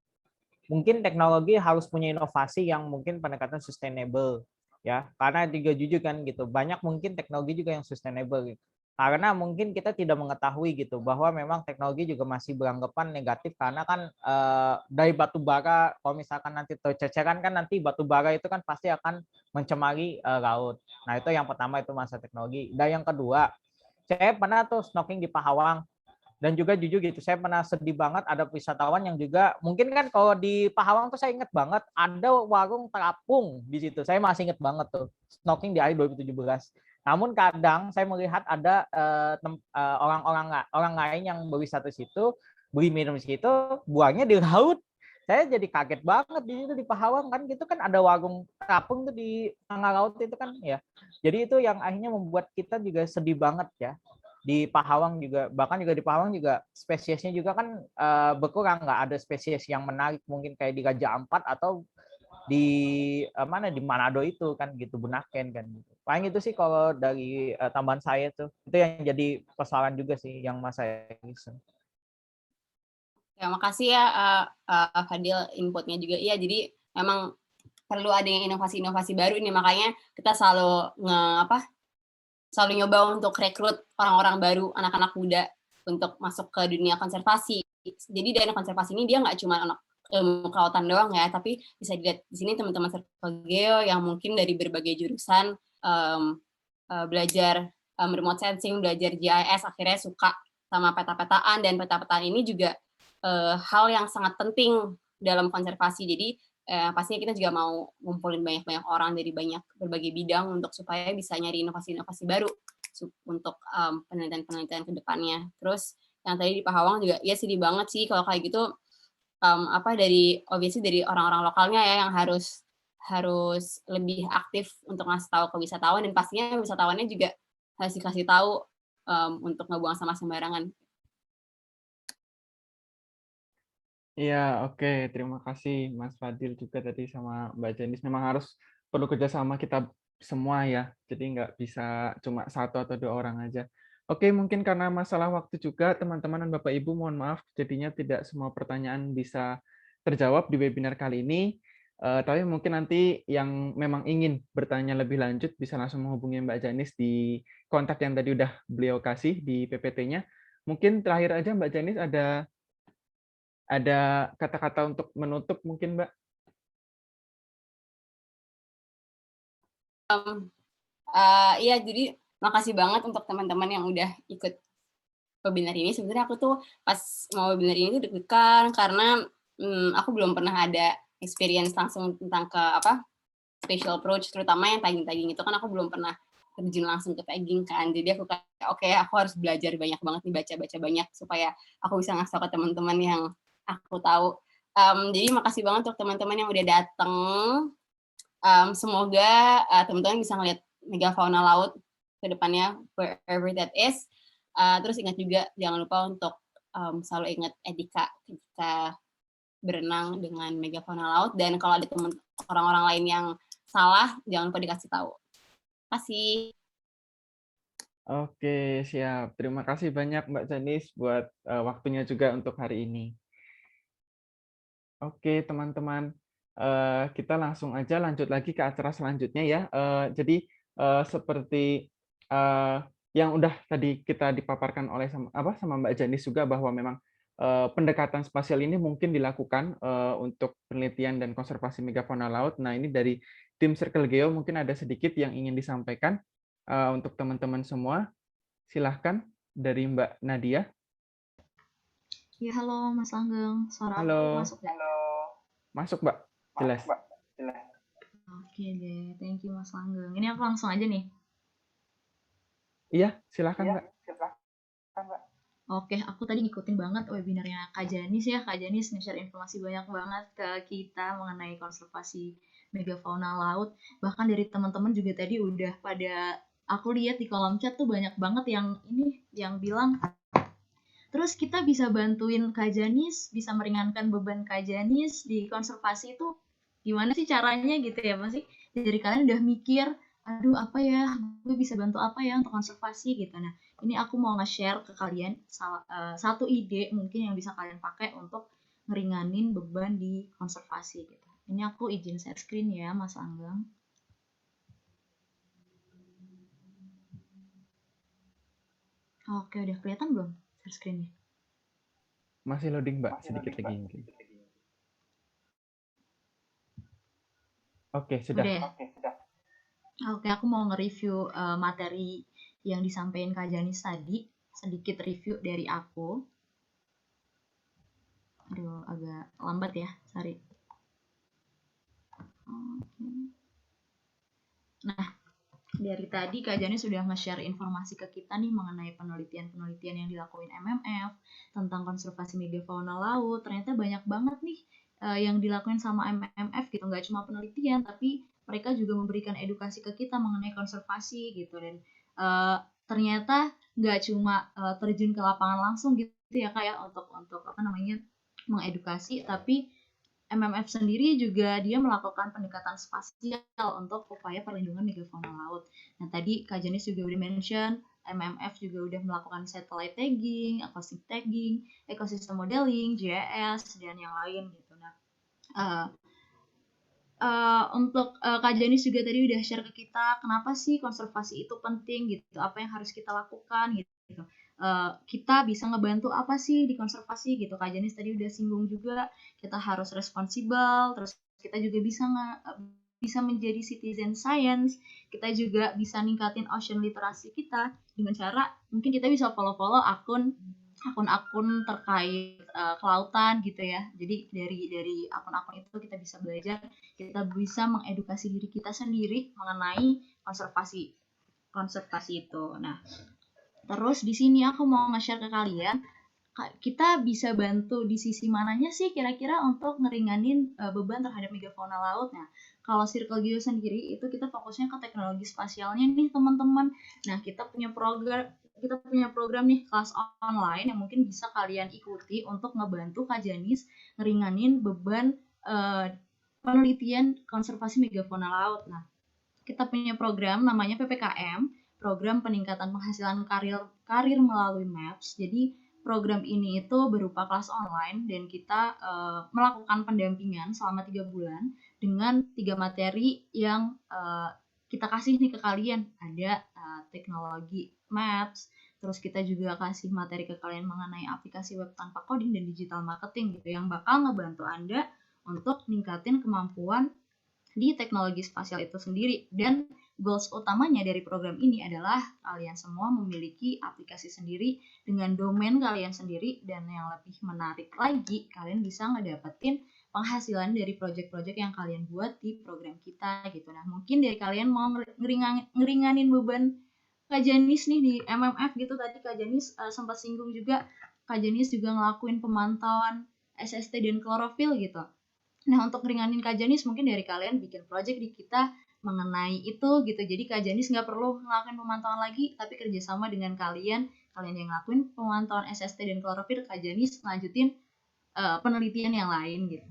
Mungkin teknologi harus punya inovasi yang mungkin pendekatan sustainable ya, karena juga jujur kan gitu, banyak mungkin teknologi juga yang sustainable gitu. Karena mungkin kita tidak mengetahui gitu bahwa memang teknologi juga masih beranggapan negatif karena kan dari batu bara, kalau misalkan nanti tercecerkan kan nanti batu bara itu kan pasti akan mencemari laut. Nah itu yang pertama, itu masalah teknologi. Dan yang kedua, saya pernah tuh snorkeling di Pahawang. Dan juga jujur gitu, saya pernah sedih banget ada wisatawan yang juga, mungkin kan kalau di Pahawang tuh saya inget banget, ada warung terapung di situ. Saya masih inget banget tuh, snorkeling di akhir 2017. Namun kadang saya melihat ada orang lain yang berwisata di situ, beli minum di situ, buangnya di laut. Saya jadi kaget banget di situ di Pahawang kan, gitu kan ada warung terapung tuh di tengah laut itu kan ya. Jadi itu yang akhirnya membuat kita juga sedih banget ya. Di Pahawang juga, bahkan juga di Pahawang juga spesiesnya juga kan berkurang, nggak ada spesies yang menarik mungkin kayak di Raja Ampat atau di mana di Manado itu kan gitu, Bunaken kan gitu. Paling itu sih kalau dari tambahan saya tuh, itu yang jadi persoalan juga sih yang Mas saya bisa. Ya, makasih ya Fadil inputnya juga. Iya, jadi memang perlu ada yang inovasi-inovasi baru ini, makanya kita selalu selalu nyoba untuk rekrut orang-orang baru, anak-anak muda untuk masuk ke dunia konservasi. Jadi dari konservasi ini dia nggak cuma anak ilmu kelautan doang ya, tapi bisa dilihat di sini teman-teman Circle Geo yang mungkin dari berbagai jurusan belajar remote sensing, belajar GIS, akhirnya suka sama peta-petaan, dan peta-petaan ini juga hal yang sangat penting dalam konservasi. Jadi pastinya kita juga mau ngumpulin banyak-banyak orang dari berbagai bidang untuk supaya bisa nyari inovasi-inovasi baru untuk penelitian-penelitian ke depannya. Terus yang tadi di Pahawang juga, ya sedih banget sih kalau kayak gitu, dari orang-orang lokalnya ya yang harus lebih aktif untuk ngasih tahu ke wisatawan, dan pastinya wisatawannya juga harus dikasih tahu untuk nggak buang sampah sembarangan. Iya, oke. Terima kasih Mas Fadil juga tadi sama Mbak Jenis. Memang harus perlu kerjasama kita semua ya. Jadi nggak bisa cuma satu atau dua orang aja. Oke, mungkin karena masalah waktu juga, teman-teman dan Bapak Ibu, mohon maaf, jadinya tidak semua pertanyaan bisa terjawab di webinar kali ini. Tapi mungkin nanti yang memang ingin bertanya lebih lanjut bisa langsung menghubungi Mbak Janis di kontak yang tadi udah beliau kasih di PPT-nya. Mungkin terakhir aja Mbak Janis ada kata-kata untuk menutup mungkin, Mbak? Iya, jadi makasih banget untuk teman-teman yang udah ikut webinar ini. Sebenarnya aku tuh pas mau webinar ini tuh deg-degan karena aku belum pernah ada experience langsung tentang spatial approach, terutama yang tagging-tagging itu kan aku belum pernah terjun langsung ke tagging kan. Jadi aku kayak oke, aku harus belajar banyak banget nih, baca-baca banyak supaya aku bisa ngasih tau ke teman-teman yang aku tahu. Jadi makasih banget untuk teman-teman yang udah datang. Semoga teman-teman bisa ngeliat megafauna laut ke depannya, wherever that is. Terus ingat juga, jangan lupa untuk selalu ingat etika ketika berenang dengan megafauna laut, dan kalau ada orang-orang lain yang salah, jangan lupa dikasih tahu. Terima kasih. Oke, siap. Terima kasih banyak Mbak Janis buat waktunya juga untuk hari ini. Oke, teman-teman. Kita langsung aja lanjut lagi ke acara selanjutnya ya. Jadi seperti yang udah tadi kita dipaparkan oleh sama Mbak Janis juga, bahwa memang pendekatan spasial ini mungkin dilakukan untuk penelitian dan konservasi megafauna laut. Nah, ini dari tim Circle Geo mungkin ada sedikit yang ingin disampaikan untuk teman-teman semua. Silahkan dari Mbak Nadia. Ya, halo Mas Langgeng. Suara Halo. aku masuk ya? Masuk, Mbak. Jelas. Oke deh, thank you Mas Langgeng. Ini aku langsung aja nih. Iya, silahkan Mbak. Oke, aku tadi ngikutin banget webinarnya Kak Janis ya. Kak Janis nge-share informasi banyak banget ke kita mengenai konservasi megafauna laut. Bahkan dari teman-teman juga tadi udah pada, aku lihat di kolom chat tuh banyak banget yang bilang, terus kita bisa bantuin Kak Janis, bisa meringankan beban Kak Janis di konservasi itu gimana sih caranya gitu ya, masih dari kalian udah mikir, aduh apa ya, gue bisa bantu apa ya untuk konservasi gitu. Nah, ini aku mau nge-share ke kalian satu ide mungkin yang bisa kalian pakai untuk ngeringanin beban di konservasi gitu. Ini aku izin share screen ya, Mas Anggang. Oke, udah kelihatan belum share screen-nya? Masih loading, Mbak, sedikit lagi mungkin. Oke, sudah. Udah ya? Oke, aku mau nge-review materi yang disampaikan Kak Janis tadi. Sedikit review dari aku. Aduh, agak lambat ya, sorry. Oke. Nah, dari tadi Kak Janis sudah nge-share informasi ke kita nih mengenai penelitian-penelitian yang dilakuin MMF tentang konservasi megafauna laut. Ternyata banyak banget nih yang dilakuin sama MMF gitu. Nggak cuma penelitian, tapi mereka juga memberikan edukasi ke kita mengenai konservasi gitu. Dan ternyata nggak cuma terjun ke lapangan langsung gitu ya Kak ya untuk apa namanya mengedukasi, tapi MMF sendiri juga dia melakukan pendekatan spasial untuk upaya perlindungan megafauna laut. Nah, tadi Kak Janis juga udah mention, MMF juga udah melakukan satellite tagging, acoustic tagging, ecosystem modeling, GIS, dan yang lain gitu. Nah, untuk Kak Janis juga tadi udah share ke kita kenapa sih konservasi itu penting gitu, apa yang harus kita lakukan gitu. Kita bisa ngebantu apa sih di konservasi gitu. Kak Janis tadi udah singgung juga kita harus responsibel, terus kita juga bisa menjadi citizen science, kita juga bisa ningkatin ocean literasi kita dengan cara mungkin kita bisa follow akun-akun terkait kelautan gitu ya. Jadi dari akun-akun itu kita bisa belajar, kita bisa mengedukasi diri kita sendiri mengenai konservasi itu. Nah, terus di sini aku mau nge-share ke kalian, kita bisa bantu di sisi mananya sih kira-kira untuk ngeringanin beban terhadap megafauna laut. Nah, kalau Circle Geo sendiri itu kita fokusnya ke teknologi spasialnya nih teman-teman. Nah, kita punya program nih kelas online yang mungkin bisa kalian ikuti untuk ngebantu Kak Janis ngeringanin beban penelitian konservasi megafauna laut. Nah, kita punya program namanya PPKM, program peningkatan penghasilan karir melalui MAPS. Jadi program ini itu berupa kelas online dan kita melakukan pendampingan selama 3 bulan dengan 3 materi yang kita kasih nih ke kalian. Ada teknologi MAPS, terus kita juga kasih materi ke kalian mengenai aplikasi web tanpa coding dan digital marketing gitu yang bakal ngebantu Anda untuk ningkatin kemampuan di teknologi spasial itu sendiri. Dan goals utamanya dari program ini adalah kalian semua memiliki aplikasi sendiri dengan domain kalian sendiri, dan yang lebih menarik lagi kalian bisa ngedapetin penghasilan dari project-project yang kalian buat di program kita gitu. Nah, mungkin dari kalian mau ngeringanin beban Kak Janis nih di MMF gitu. Tadi Kak Janis sempat singgung juga, Kak Janis juga ngelakuin pemantauan SST dan klorofil gitu. Nah, untuk ngeringanin Kak Janis mungkin dari kalian bikin project di kita mengenai itu gitu. Jadi Kak Janis nggak perlu ngelakuin pemantauan lagi, tapi kerjasama dengan kalian yang ngelakuin pemantauan SST dan klorofil, Kak Janis lanjutin penelitian yang lain gitu.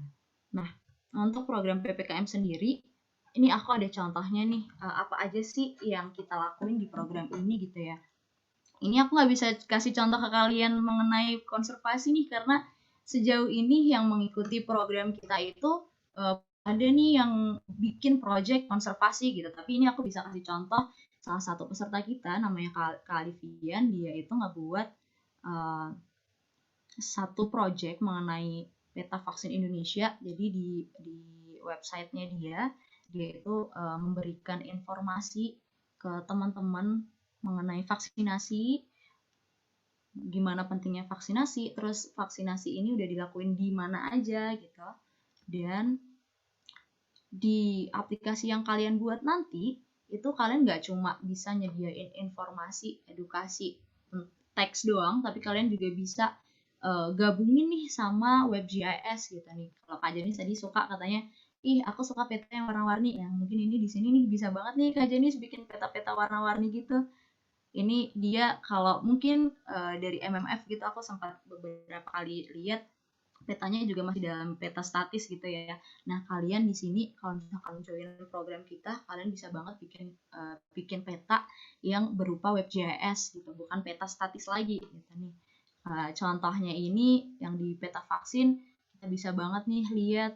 Nah, untuk program PPKM sendiri, ini aku ada contohnya nih, apa aja sih yang kita lakuin di program ini gitu ya. Ini aku nggak bisa kasih contoh ke kalian mengenai konservasi nih, karena sejauh ini yang mengikuti program kita itu ada nih yang bikin project konservasi gitu. Tapi ini aku bisa kasih contoh salah satu peserta kita namanya Kak Alifian. Dia itu ngebuat satu project mengenai peta vaksin Indonesia. Jadi di websitenya dia itu memberikan informasi ke teman-teman mengenai vaksinasi, gimana pentingnya vaksinasi, terus vaksinasi ini udah dilakuin di mana aja gitu. Dan di aplikasi yang kalian buat nanti itu kalian nggak cuma bisa nyediain informasi edukasi teks doang, tapi kalian juga bisa gabungin nih sama web GIS gitu nih. Kalau Kak Janis tadi suka katanya, ih aku suka peta yang warna-warni, yang mungkin ini di sini nih bisa banget nih Kak Janis bikin peta-peta warna-warni gitu. Ini dia kalau mungkin dari MMF gitu, aku sempat beberapa kali lihat petanya juga masih dalam peta statis gitu ya. Nah, kalian di sini kalau misalkan join program kita, kalian bisa banget bikin peta yang berupa web GIS gitu, bukan peta statis lagi gitu nih. Contohnya ini yang di peta vaksin, kita bisa banget nih lihat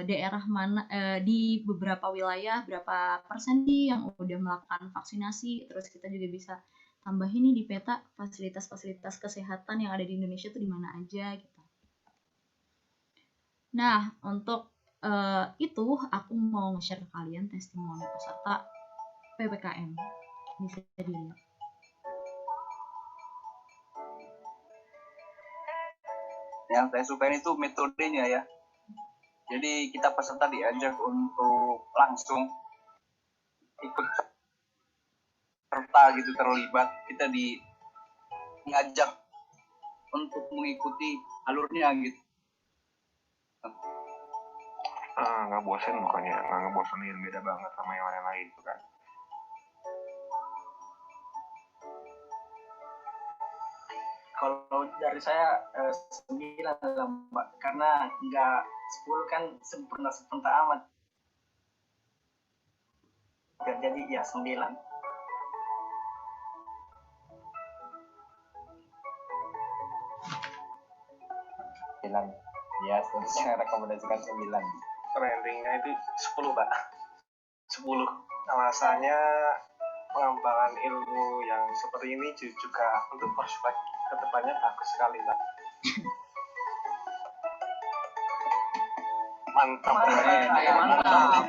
daerah mana di beberapa wilayah berapa persen nih yang udah melakukan vaksinasi. Terus kita juga bisa tambahin nih di peta fasilitas-fasilitas kesehatan yang ada di Indonesia itu di mana aja gitu. Nah, untuk itu aku mau nge-share ke kalian testimoni peserta PPKM. Bisa dilihat. Yang saya suka itu metodenya ya. Jadi kita peserta diajak untuk langsung ikut serta gitu, terlibat. Kita diajak untuk mengikuti alurnya gitu. Nggak bosan pokoknya, nggak ngebosenin, beda banget sama yang lain tuh kan. Kalau dari saya 9 lah Mbak, karena nggak 10 kan sempurna amat. Jadi ya 9. Ya, saya rekomendasikan 9. Ratingnya itu 10 Pak. 10. Alasannya pengembangan ilmu yang seperti ini juga untuk prospek kedepannya bagus sekali Pak. Mantap. Mantap.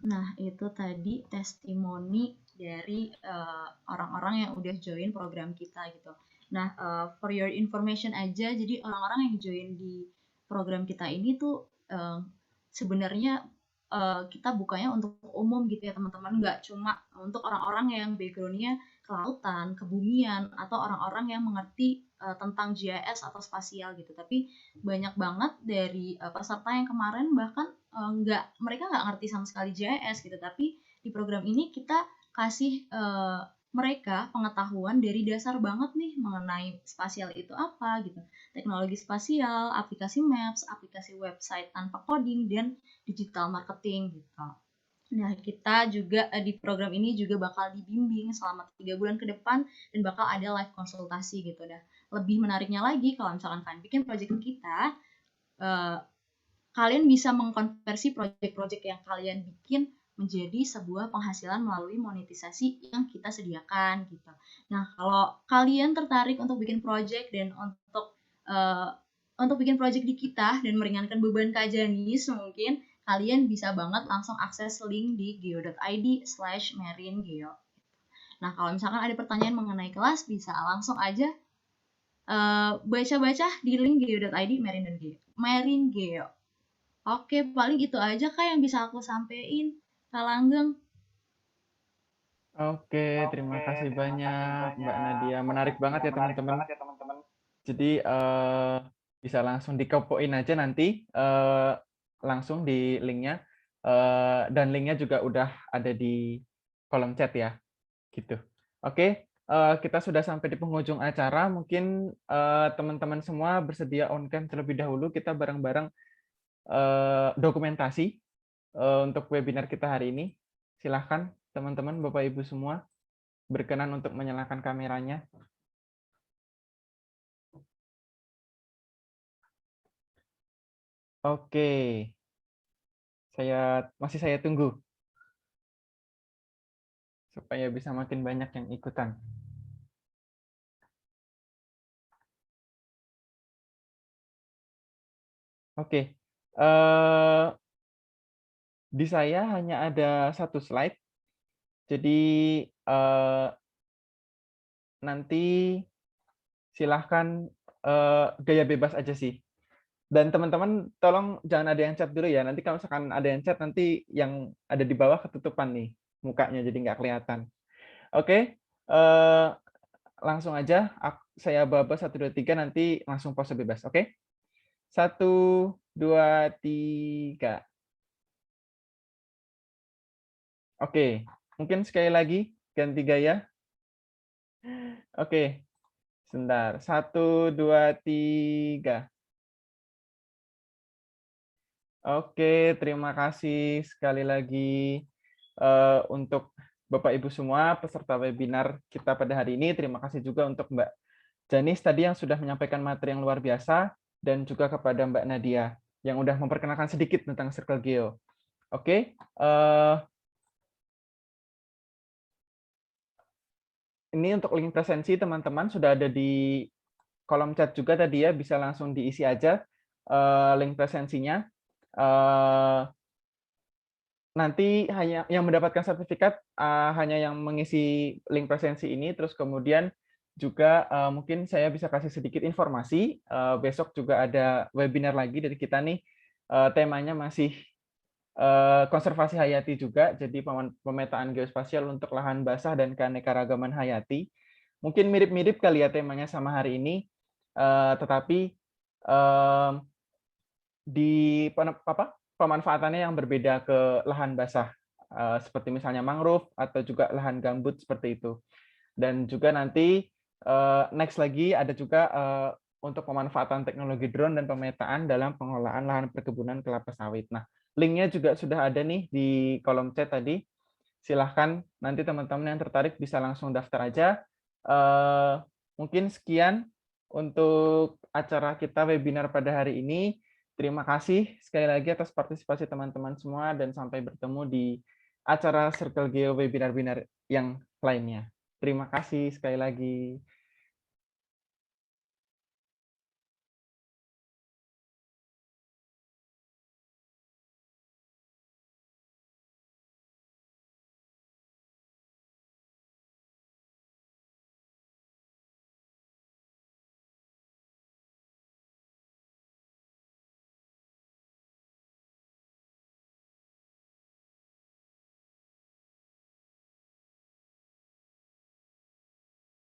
Nah, itu tadi testimoni dari orang-orang yang udah join program kita gitu. Nah, for your information aja, jadi orang-orang yang join di program kita ini tuh sebenarnya kita bukanya untuk umum gitu ya teman-teman, nggak cuma untuk orang-orang yang background-nya kelautan, kebumian, atau orang-orang yang mengerti tentang GIS atau spasial gitu. Tapi banyak banget dari peserta yang kemarin bahkan mereka nggak ngerti sama sekali GIS gitu. Tapi di program ini kita kasih mereka pengetahuan dari dasar banget nih mengenai spasial itu apa gitu. Teknologi spasial, aplikasi maps, aplikasi website tanpa coding, dan digital marketing gitu. Nah, kita juga di program ini juga bakal dibimbing selama 3 bulan ke depan dan bakal ada live konsultasi gitu. Dah. Lebih menariknya lagi kalau misalkan kalian bikin project kita, kalian bisa mengkonversi project-project yang kalian bikin menjadi sebuah penghasilan melalui monetisasi yang kita sediakan gitu. Nah, kalau kalian tertarik untuk bikin project dan untuk bikin project di kita dan meringankan beban Kak Janis, mungkin kalian bisa banget langsung akses link di geo.id/maringeo. Nah, kalau misalkan ada pertanyaan mengenai kelas, bisa langsung aja baca-baca di link geo.id/maringeo. Oke, paling itu aja Kak yang bisa aku sampein. Kak Langgeng. Oke, terima kasih banyak Mbak Nadia. Menarik banget ya teman-teman. Jadi bisa langsung dikepoin aja nanti langsung di linknya, dan linknya juga udah ada di kolom chat ya, gitu. Oke, kita sudah sampai di penghujung acara. Mungkin teman-teman semua bersedia on cam terlebih dahulu. Kita bareng-bareng dokumentasi untuk webinar kita hari ini. Silahkan teman-teman, Bapak Ibu semua, berkenan untuk menyalakan kameranya. Oke, masih saya tunggu supaya bisa makin banyak yang ikutan. Oke, di saya hanya ada 1 slide, jadi nanti silahkan gaya bebas aja sih. Dan teman-teman tolong jangan ada yang chat dulu ya. Nanti kalau misalkan ada yang chat, nanti yang ada di bawah ketutupan nih mukanya, jadi nggak kelihatan. Oke, langsung aja. Saya babak 1, 2, 3, nanti langsung pose bebas. Oke? 1, 2, 3. Oke, mungkin sekali lagi ganti gaya. Oke, sebentar. 1, 2, 3. Oke, terima kasih sekali lagi untuk Bapak Ibu semua peserta webinar kita pada hari ini. Terima kasih juga untuk Mbak Janis tadi yang sudah menyampaikan materi yang luar biasa. dan juga kepada Mbak Nadia yang udah memperkenalkan sedikit tentang Circle Geo. Oke, ini untuk link presensi teman-teman sudah ada di kolom chat juga tadi ya, bisa langsung diisi aja link presensinya. Nanti hanya yang mendapatkan sertifikat hanya yang mengisi link presensi ini, terus kemudian juga mungkin saya bisa kasih sedikit informasi, besok juga ada webinar lagi dari kita nih, temanya masih konservasi hayati juga, jadi pemetaan geospasial untuk lahan basah dan keanekaragaman hayati. Mungkin mirip-mirip kali ya temanya sama hari ini, tetapi di pemanfaatannya yang berbeda ke lahan basah, seperti misalnya mangrove atau juga lahan gambut seperti itu. Dan juga nanti next lagi ada juga untuk pemanfaatan teknologi drone dan pemetaan dalam pengelolaan lahan perkebunan kelapa sawit. Nah, linknya juga sudah ada nih di kolom chat tadi. Silahkan nanti teman-teman yang tertarik bisa langsung daftar aja. Mungkin sekian untuk acara kita webinar pada hari ini. Terima kasih sekali lagi atas partisipasi teman-teman semua dan sampai bertemu di acara Circle Geo webinar-webinar yang lainnya. Terima kasih sekali lagi.